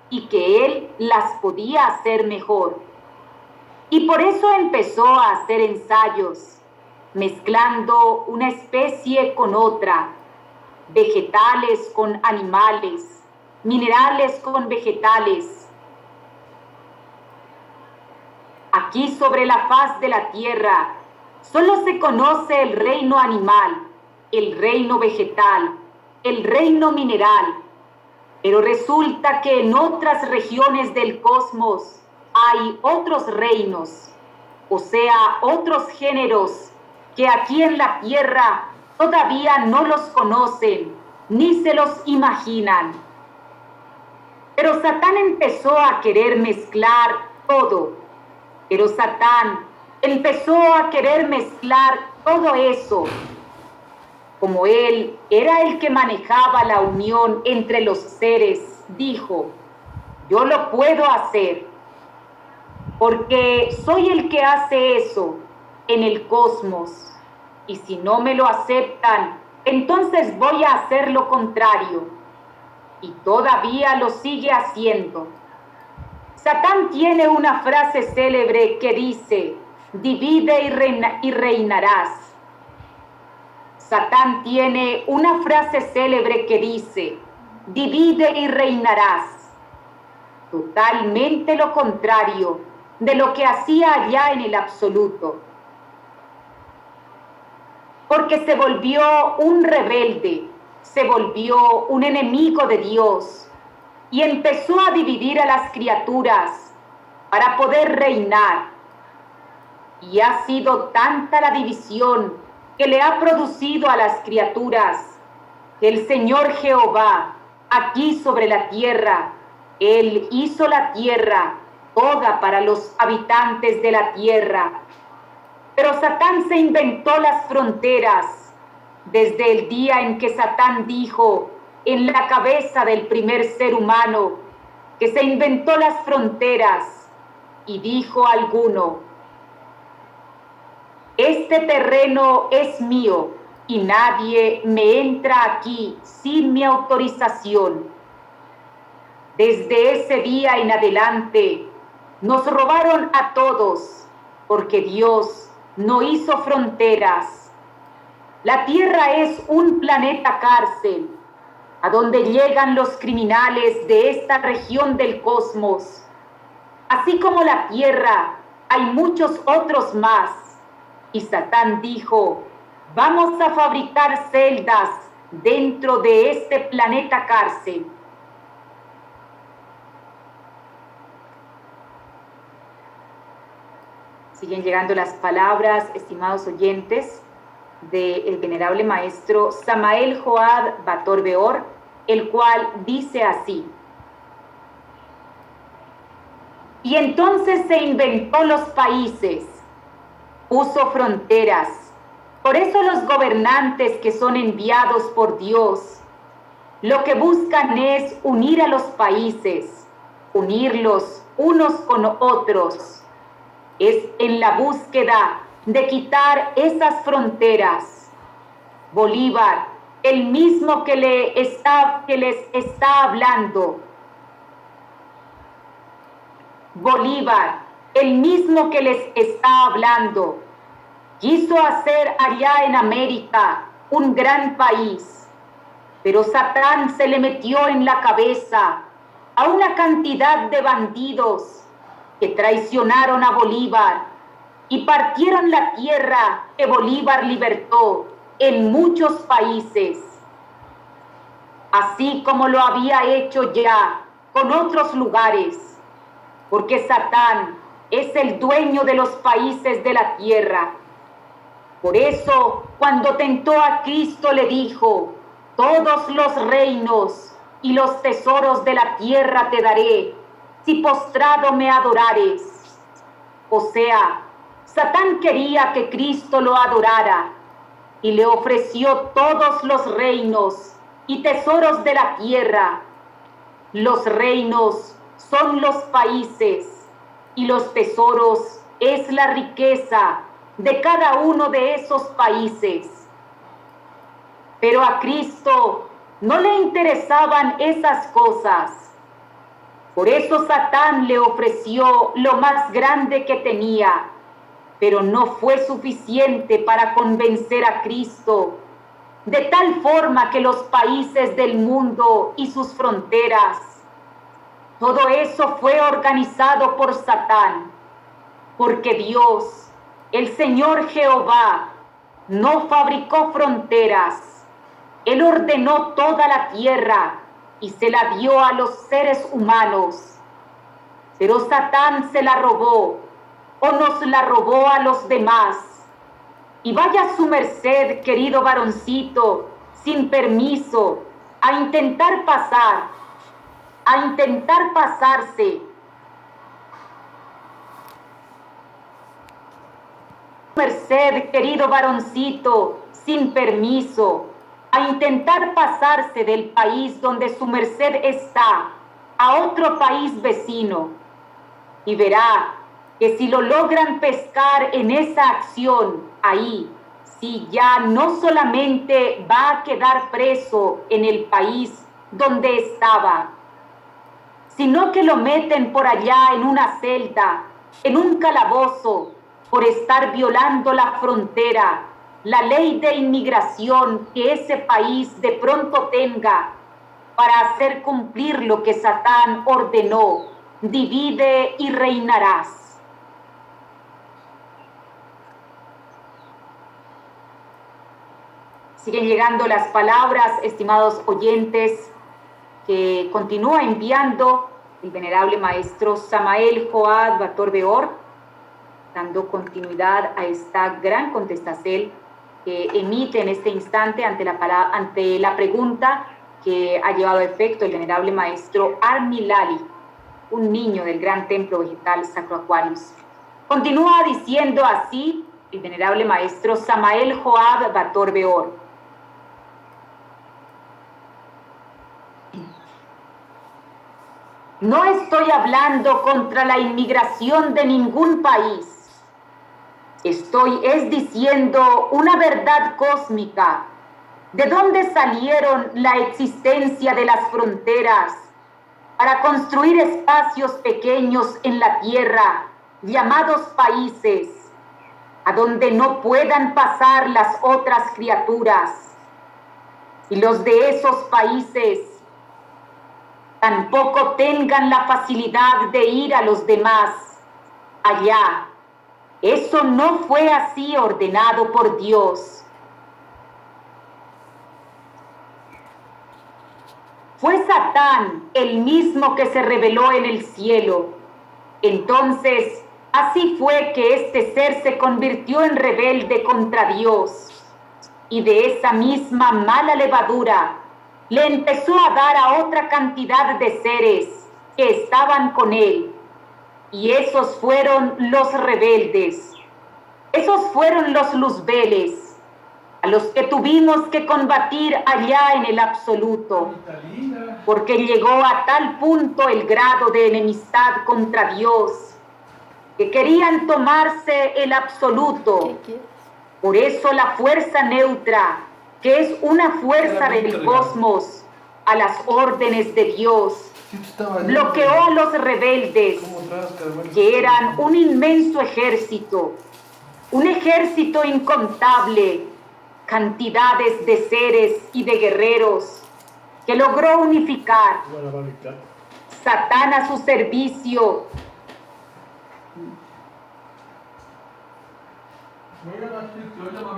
y que Él las podía hacer mejor. Y por eso empezó a hacer ensayos, mezclando una especie con otra, vegetales con animales, minerales con vegetales. Aquí sobre la faz de la tierra solo se conoce el reino animal, el reino vegetal, el reino mineral, pero resulta que en otras regiones del cosmos hay otros reinos, o sea, otros géneros que aquí en la tierra todavía no los conocen ni se los imaginan. Pero Satán empezó a querer mezclar todo. Pero Satán empezó a querer mezclar todo eso. Como él era el que manejaba la unión entre los seres, dijo, yo lo puedo hacer, porque soy el que hace eso en el cosmos, y si no me lo aceptan, entonces voy a hacer lo contrario. y todavía lo sigue haciendo. Satán tiene una frase célebre que dice, divide y reinarás. Satán tiene una frase célebre que dice, divide y reinarás. Totalmente lo contrario de lo que hacía allá en el absoluto. Porque se volvió un rebelde, se volvió un enemigo de Dios y empezó a dividir a las criaturas para poder reinar. Y ha sido tanta la división que le ha producido a las criaturas que el Señor Jehová, aquí sobre la tierra, Él hizo la tierra toda para los habitantes de la tierra. Pero Satán se inventó las fronteras desde el día en que Satán dijo en la cabeza del primer ser humano que se inventó las fronteras y dijo a alguno, este terreno es mío y nadie me entra aquí sin mi autorización. Desde ese día en adelante nos robaron a todos porque Dios no hizo fronteras. La tierra es un planeta cárcel a donde llegan los criminales de esta región del cosmos. Así como la tierra, hay muchos otros más. Y Satán dijo, vamos a fabricar celdas dentro de este planeta cárcel. Siguen llegando las palabras, estimados oyentes, del venerable maestro Samael Joad Bator Beor, el cual dice así. Y entonces se inventó los países, puso fronteras. Por eso los gobernantes que son enviados por Dios, lo que buscan es unir a los países, unirlos unos con otros. Es en la búsqueda de quitar esas fronteras. Bolívar, el mismo que les está hablando. Bolívar, el mismo que les está hablando, quiso hacer allá en América un gran país, pero Satán se le metió en la cabeza a una cantidad de bandidos que traicionaron a Bolívar y partieron la tierra que Bolívar libertó en muchos países, así como lo había hecho ya con otros lugares, porque Satán es el dueño de los países de la tierra. Por eso, cuando tentó a Cristo, le dijo, todos los reinos y los tesoros de la tierra te daré, si postrado me adorares. O sea, Satán quería que Cristo lo adorara y le ofreció todos los reinos y tesoros de la tierra. Los reinos son los países y los tesoros es la riqueza de cada uno de esos países. Pero a Cristo no le interesaban esas cosas. Por eso Satán le ofreció lo más grande que tenía, pero no fue suficiente para convencer a Cristo, de tal forma que los países del mundo y sus fronteras, todo eso fue organizado por Satán, porque Dios, el Señor Jehová, no fabricó fronteras. Él ordenó toda la tierra y se la dio a los seres humanos. Pero Satán se la robó, o nos la robó a los demás. Y vaya su merced, querido varoncito, sin permiso, a intentar pasarse. Merced, querido varoncito, sin permiso, a intentar pasarse del país donde su merced está a otro país vecino, y verá que si lo logran pescar en esa acción ahí, si ya no solamente va a quedar preso en el país donde estaba, sino que lo meten por allá en una celda, en un calabozo, por estar violando la frontera, la ley de inmigración que ese país de pronto tenga, para hacer cumplir lo que Satán ordenó: divide y reinarás. Siguen llegando las palabras, estimados oyentes, que continúa enviando el venerable maestro Samael Joad Bator Beor, dando continuidad a esta gran contestación que emite en este instante ante la pregunta que ha llevado a efecto el venerable maestro Armi Lali, un niño del gran templo vegetal Sacro Aquarius. Continúa diciendo así el venerable maestro Samael Joad Bator Beor: no estoy hablando contra la inmigración de ningún país. Estoy diciendo una verdad cósmica. ¿De dónde salieron la existencia de las fronteras para construir espacios pequeños en la tierra, llamados países, a donde no puedan pasar las otras criaturas? Y los de esos países tampoco tengan la facilidad de ir a los demás allá. Eso no fue así ordenado por Dios. Fue Satán el mismo que se rebeló en el cielo. Entonces, así fue que este ser se convirtió en rebelde contra Dios. Y de esa misma mala levadura le empezó a dar a otra cantidad de seres que estaban con él. Y esos fueron los rebeldes. Esos fueron los luzbeles, a los que tuvimos que combatir allá en el absoluto, porque llegó a tal punto el grado de enemistad contra Dios, que querían tomarse el absoluto. Por eso la fuerza neutra, que es una fuerza del cosmos, a las órdenes de Dios, bloqueó a los rebeldes, que eran un inmenso ejército, un ejército incontable, cantidades de seres y de guerreros, que logró unificar. Satán a su servicio.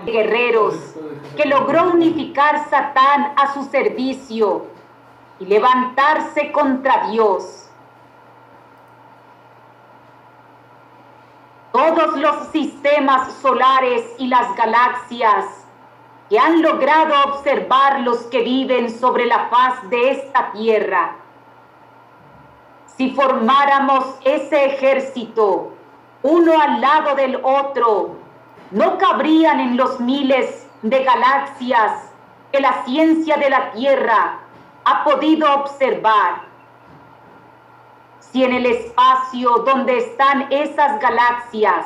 Guerreros, que logró unificar Satán a su servicio y levantarse contra Dios. Todos los sistemas solares y las galaxias que han logrado observar los que viven sobre la faz de esta tierra, si formáramos ese ejército, uno al lado del otro, no cabrían en los miles de galaxias que la ciencia de la Tierra ha podido observar. Si en el espacio donde están esas galaxias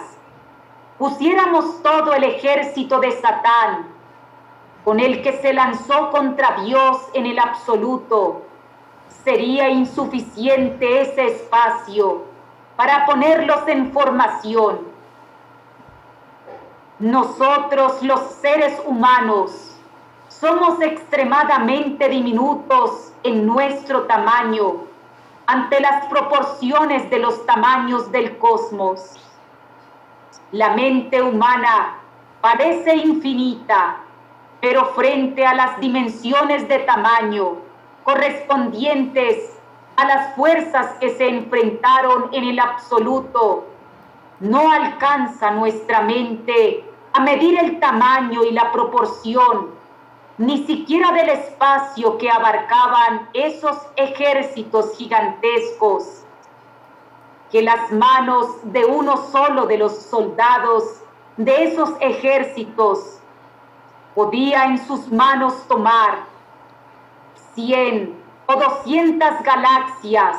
pusiéramos todo el ejército de Satán, con el que se lanzó contra Dios en el absoluto, sería insuficiente ese espacio para ponerlos en formación. Nosotros, los seres humanos, somos extremadamente diminutos en nuestro tamaño ante las proporciones de los tamaños del cosmos. La mente humana parece infinita, pero frente a las dimensiones de tamaño correspondientes a las fuerzas que se enfrentaron en el absoluto, no alcanza nuestra mente a medir el tamaño y la proporción, ni siquiera del espacio que abarcaban esos ejércitos gigantescos, que las manos de uno solo de los soldados de esos ejércitos podía en sus manos tomar 100 o 200 galaxias,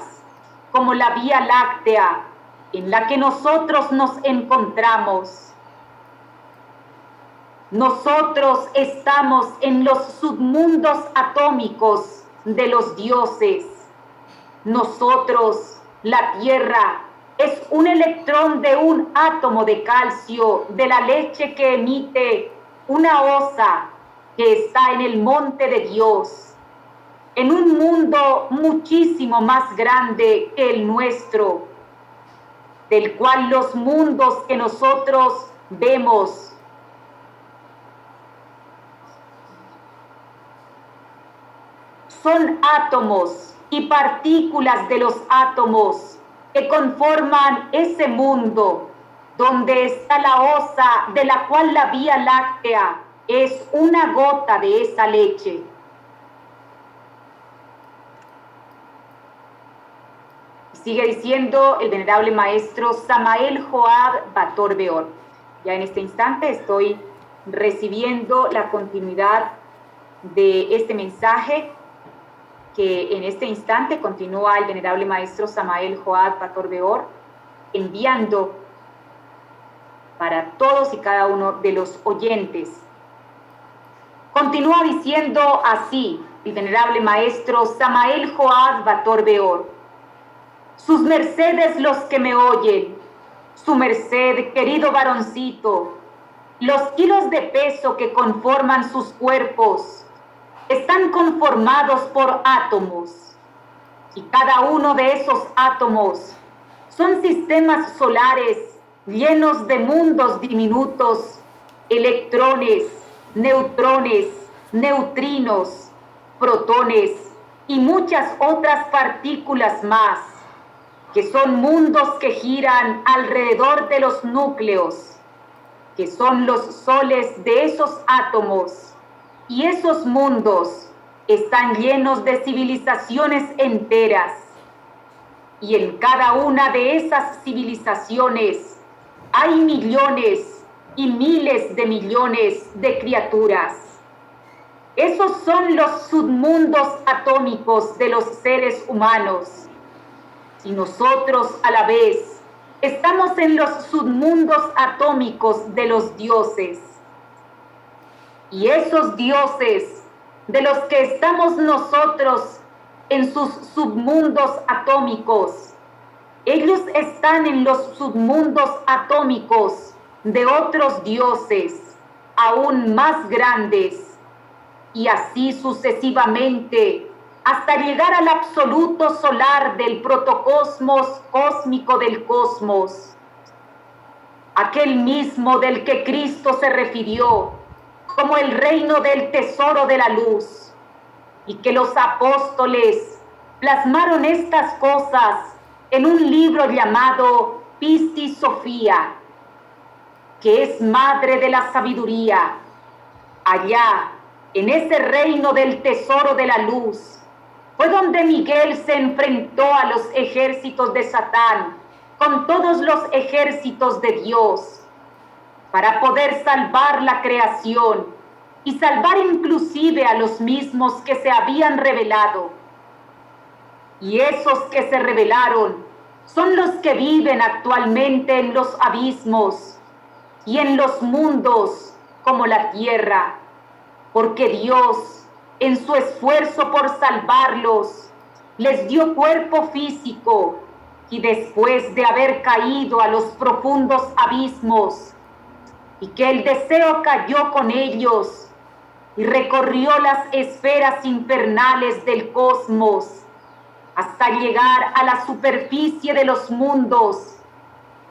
como la Vía Láctea en la que nosotros nos encontramos. Nosotros estamos en los submundos atómicos de los dioses. Nosotros, la Tierra, es un electrón de un átomo de calcio de la leche que emite una osa que está en el monte de Dios, en un mundo muchísimo más grande que el nuestro, del cual los mundos que nosotros vemos son átomos y partículas de los átomos que conforman ese mundo donde está la osa de la cual la Vía Láctea es una gota de esa leche. Sigue diciendo el venerable maestro Samael Joab Bator Beor. Ya en este instante estoy recibiendo la continuidad de este mensaje que en este instante continúa el venerable maestro Samael Joab Bator Beor enviando para todos y cada uno de los oyentes. Continúa diciendo así el venerable maestro Samael Joab Bator Beor: sus mercedes los que me oyen, su merced, querido varoncito, los kilos de peso que conforman sus cuerpos están conformados por átomos, y cada uno de esos átomos son sistemas solares llenos de mundos diminutos, electrones, neutrones, neutrinos, protones y muchas otras partículas más, que son mundos que giran alrededor de los núcleos, que son los soles de esos átomos, y esos mundos están llenos de civilizaciones enteras, y en cada una de esas civilizaciones hay millones y miles de millones de criaturas. Esos son los submundos atómicos de los seres humanos. Y nosotros a la vez estamos en los submundos atómicos de los dioses. Y esos dioses de los que estamos nosotros en sus submundos atómicos, ellos están en los submundos atómicos de otros dioses aún más grandes, y así sucesivamente hasta llegar al absoluto solar del protocosmos cósmico del cosmos, aquel mismo del que Cristo se refirió como el reino del tesoro de la luz, y que los apóstoles plasmaron estas cosas en un libro llamado Pistis Sophia, que es madre de la sabiduría. Allá, en ese reino del tesoro de la luz, fue donde Miguel se enfrentó a los ejércitos de Satán con todos los ejércitos de Dios, para poder salvar la creación y salvar inclusive a los mismos que se habían rebelado. Y esos que se rebelaron son los que viven actualmente en los abismos y en los mundos como la tierra, porque Dios, en su esfuerzo por salvarlos, les dio cuerpo físico, y después de haber caído a los profundos abismos, y que el deseo cayó con ellos y recorrió las esferas infernales del cosmos hasta llegar a la superficie de los mundos,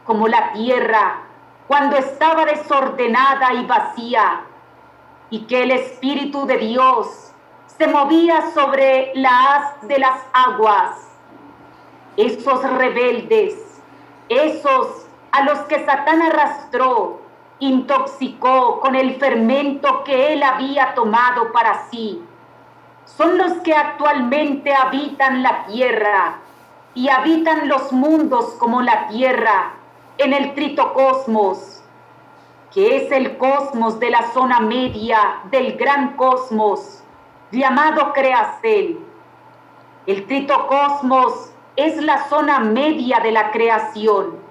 como la tierra cuando estaba desordenada y vacía, y que el Espíritu de Dios se movía sobre la haz de las aguas. Esos rebeldes, esos a los que Satán arrastró, intoxicó con el fermento que él había tomado para sí, son los que actualmente habitan la tierra y habitan los mundos como la tierra en el tritocosmos, que es el cosmos de la zona media del gran cosmos llamado Creacel. El tritocosmos es la zona media de la creación.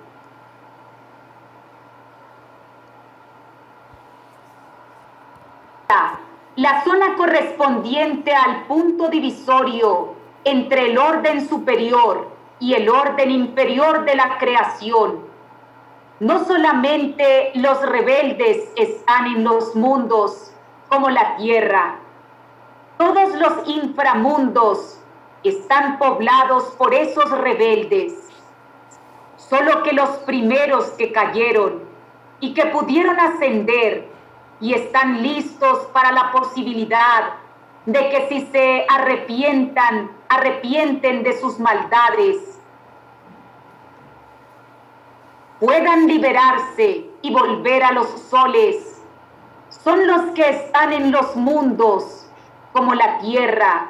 la zona correspondiente al punto divisorio entre el orden superior y el orden inferior de la creación. No solamente los rebeldes están en los mundos como la tierra, todos los inframundos están poblados por esos rebeldes. Solo que los primeros que cayeron y que pudieron ascender y están listos para la posibilidad de que si se arrepienten de sus maldades, puedan liberarse y volver a los soles, son los que están en los mundos como la tierra,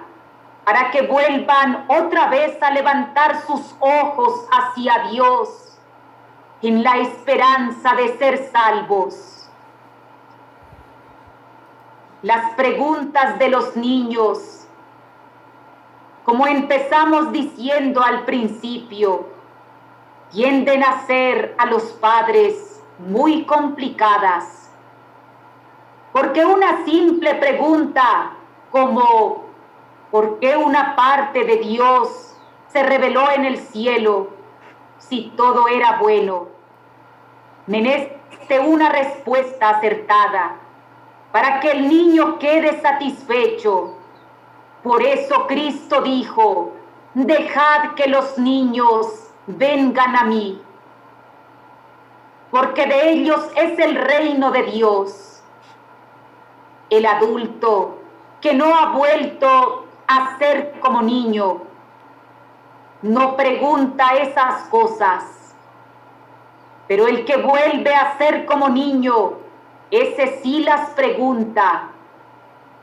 para que vuelvan otra vez a levantar sus ojos hacia Dios en la esperanza de ser salvos. Las preguntas de los niños, como empezamos diciendo al principio, tienden a ser a los padres muy complicadas, porque una simple pregunta como ¿por qué una parte de Dios se reveló en el cielo si todo era bueno? Menester una respuesta acertada para que el niño quede satisfecho. Por eso Cristo dijo, dejad que los niños vengan a mí, porque de ellos es el reino de Dios. El adulto que no ha vuelto a ser como niño, no pregunta esas cosas, pero el que vuelve a ser como niño, ese sí las pregunta.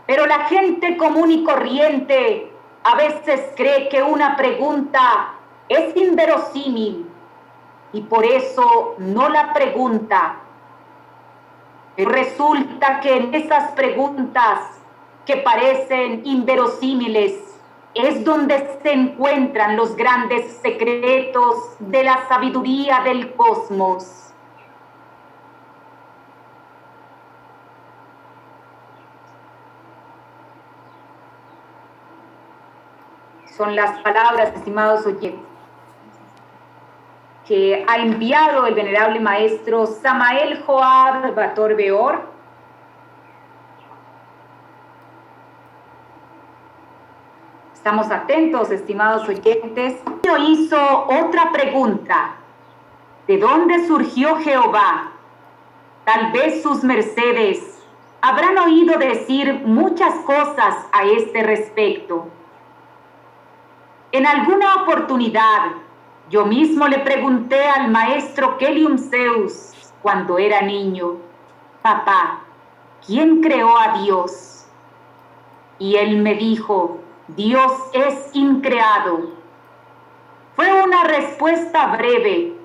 Pero la gente común y corriente a veces cree que una pregunta es inverosímil y por eso no la pregunta. Pero resulta que en esas preguntas que parecen inverosímiles es donde se encuentran los grandes secretos de la sabiduría del cosmos. Son las palabras, estimados oyentes, que ha enviado el venerable maestro Samael Joab Bator Beor Estamos atentos, estimados oyentes. Hizo otra pregunta. ¿De dónde surgió Jehová? Tal vez sus mercedes habrán oído decir muchas cosas a este respecto. En alguna oportunidad, yo mismo le pregunté al maestro Kelium Zeus cuando era niño, papá, ¿quién creó a Dios? Y él me dijo, Dios es increado. Fue una respuesta breve.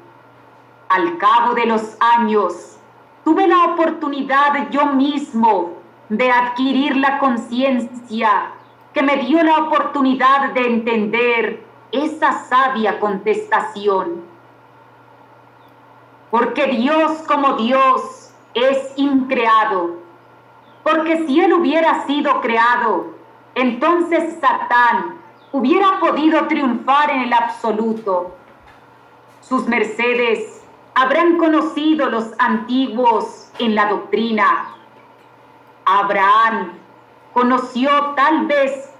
Al cabo de los años, tuve la oportunidad yo mismo de adquirir la conciencia que me dio la oportunidad de entender esa sabia contestación. Porque Dios como Dios es increado. Porque si Él hubiera sido creado, entonces Satán hubiera podido triunfar en el absoluto. Sus mercedes habrán conocido los antiguos en la doctrina. Abraham conoció tal vez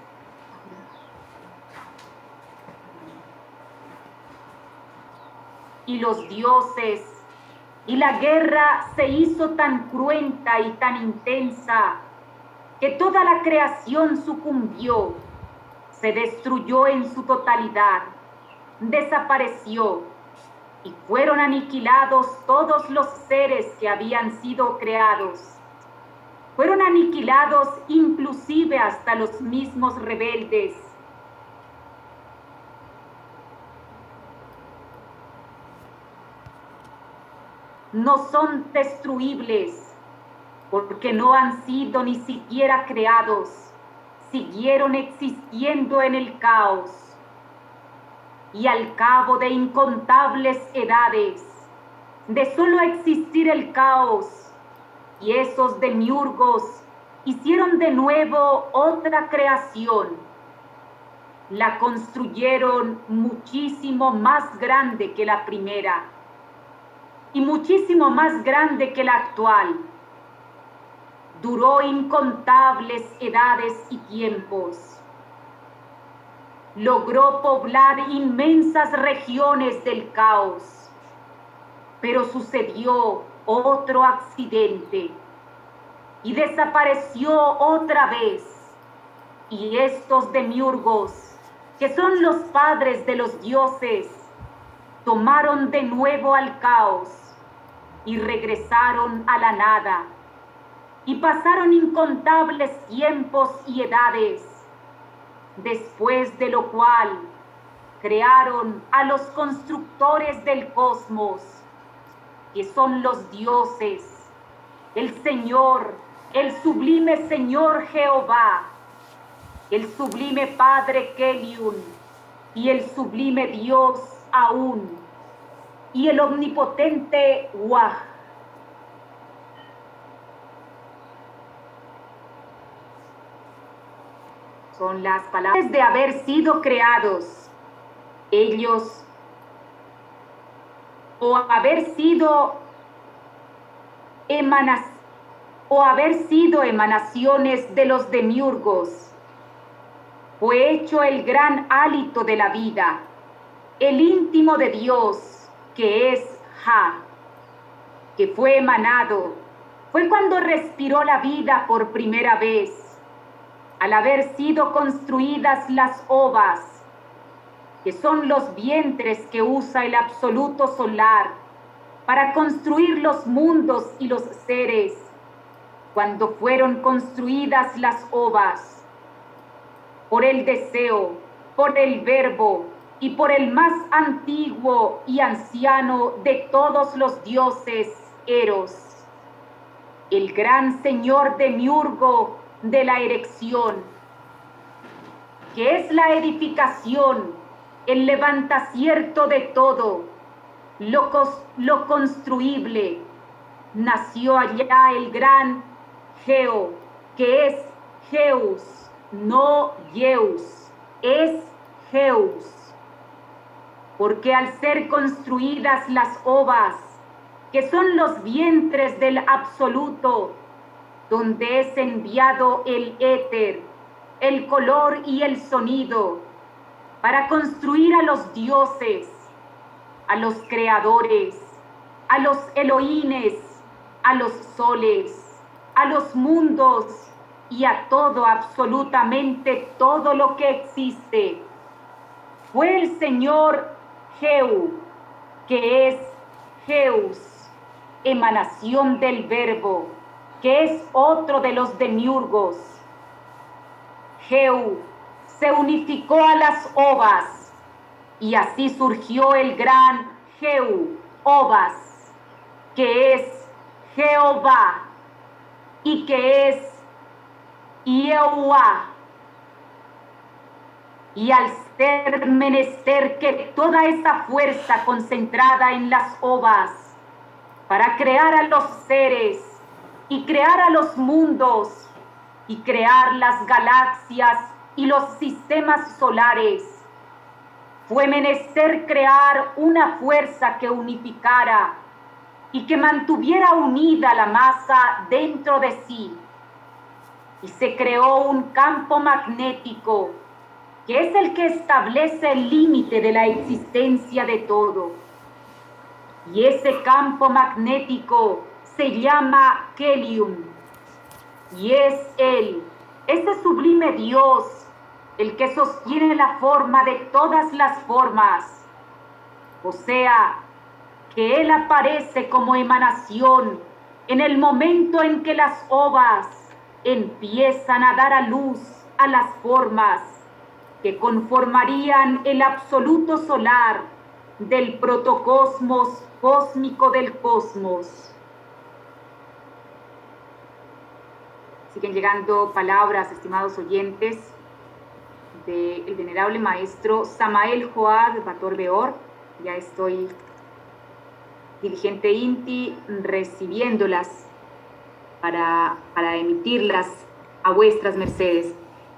y los dioses, y la guerra se hizo tan cruenta y tan intensa que toda la creación sucumbió, se destruyó en su totalidad, desapareció y fueron aniquilados todos los seres que habían sido creados. Fueron aniquilados inclusive hasta los mismos rebeldes. No son destruibles porque no han sido ni siquiera creados, siguieron existiendo en el caos. Y al cabo de incontables edades, de solo existir el caos y esos demiurgos hicieron de nuevo otra creación. La construyeron muchísimo más grande que la primera y muchísimo más grande que la actual. Duró incontables edades y tiempos. Logró poblar inmensas regiones del caos, pero sucedió otro accidente y desapareció otra vez. Y estos demiurgos, que son los padres de los dioses, tomaron de nuevo al caos y regresaron a la nada. Y pasaron incontables tiempos y edades, después de lo cual crearon a los constructores del cosmos, que son los dioses, el Señor, el sublime Señor Jehová, el sublime Padre Keliun y el sublime Dios Aún y el omnipotente Wah. Son las palabras de haber sido creados ellos o haber sido emanaciones de los demiurgos. Fue hecho el gran hálito de la vida, el íntimo de Dios, que es Ja, que fue emanado. Fue cuando respiró la vida por primera vez, al haber sido construidas las ovas, que son los vientres que usa el absoluto solar para construir los mundos y los seres. Cuando fueron construidas las ovas, por el deseo, por el verbo y por el más antiguo y anciano de todos los dioses, Eros, el gran señor demiurgo de la erección, que es la edificación, el levantacierto de todo, lo construible. Nació allá el gran Geo, que es Geus, no Yeus, es Geus, porque al ser construidas las ovas, que son los vientres del absoluto, donde es enviado el éter, el color y el sonido, para construir a los dioses, a los creadores, a los Elohines, a los soles, a los mundos y a todo, absolutamente todo lo que existe. Fue el Señor Geu, que es Geus, emanación del verbo, que es otro de los demiurgos. Geu se unificó a las ovas y así surgió el gran Geu, ovas, que es Jehová y que es Yehová. Y al ser menester que toda esa fuerza concentrada en las ovas para crear a los seres y crear a los mundos y crear las galaxias y los sistemas solares, fue menester crear una fuerza que unificara y que mantuviera unida la masa dentro de sí. Y se creó un campo magnético, que es el que establece el límite de la existencia de todo. Y ese campo magnético se llama Kelium, y es él, ese sublime Dios, el que sostiene la forma de todas las formas. O sea, que él aparece como emanación en el momento en que las ovas empiezan a dar a luz a las formas que conformarían el absoluto solar del protocosmos cósmico del cosmos. Siguen llegando palabras, estimados oyentes, del venerable maestro Samael Joad Bator Beor. Ya estoy, dirigente INTI, recibiéndolas para emitirlas a vuestras mercedes.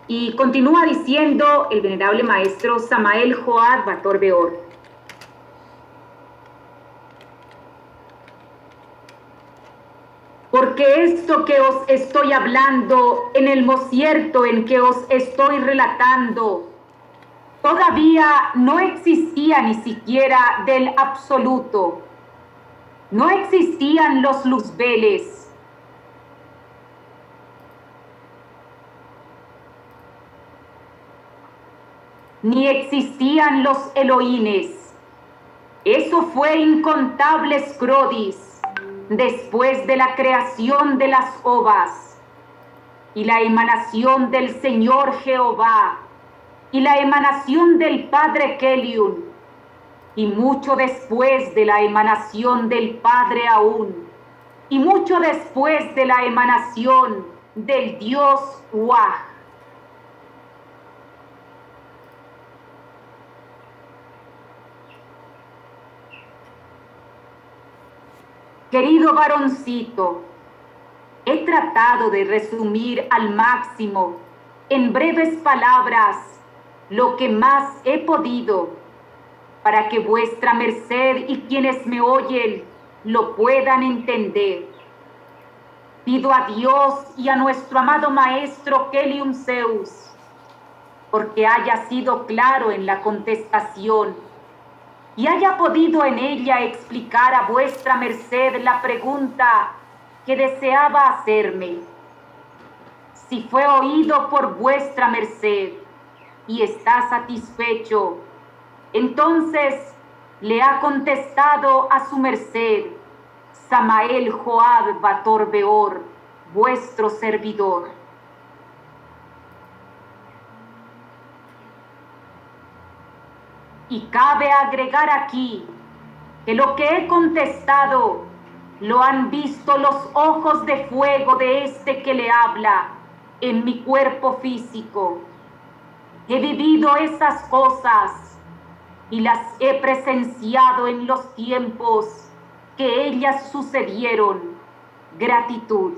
Y continúa diciendo el venerable maestro Samael Joad Bator Beor. Porque esto que os estoy hablando, en el mocierto en que os estoy relatando, todavía no existía ni siquiera del absoluto. No existían los luzbeles. Ni existían los Elohines. Eso fue incontables Crodis, después de la creación de las ovas, y la emanación del Señor Jehová, y la emanación del Padre Keliun, y mucho después de la emanación del Padre aún, y mucho después de la emanación del Dios Wah. Querido varoncito, he tratado de resumir al máximo, en breves palabras, lo que más he podido, para que vuestra merced y quienes me oyen lo puedan entender. Pido a Dios y a nuestro amado maestro Kelium Zeus, porque haya sido claro en la contestación, y haya podido en ella explicar a vuestra merced la pregunta que deseaba hacerme. Si fue oído por vuestra merced y está satisfecho, entonces le ha contestado a su merced Samael Joad Bator Beor, vuestro servidor. Y cabe agregar aquí que lo que he contestado lo han visto los ojos de fuego de este que le habla en mi cuerpo físico. He vivido esas cosas y las he presenciado en los tiempos que ellas sucedieron. Gratitud.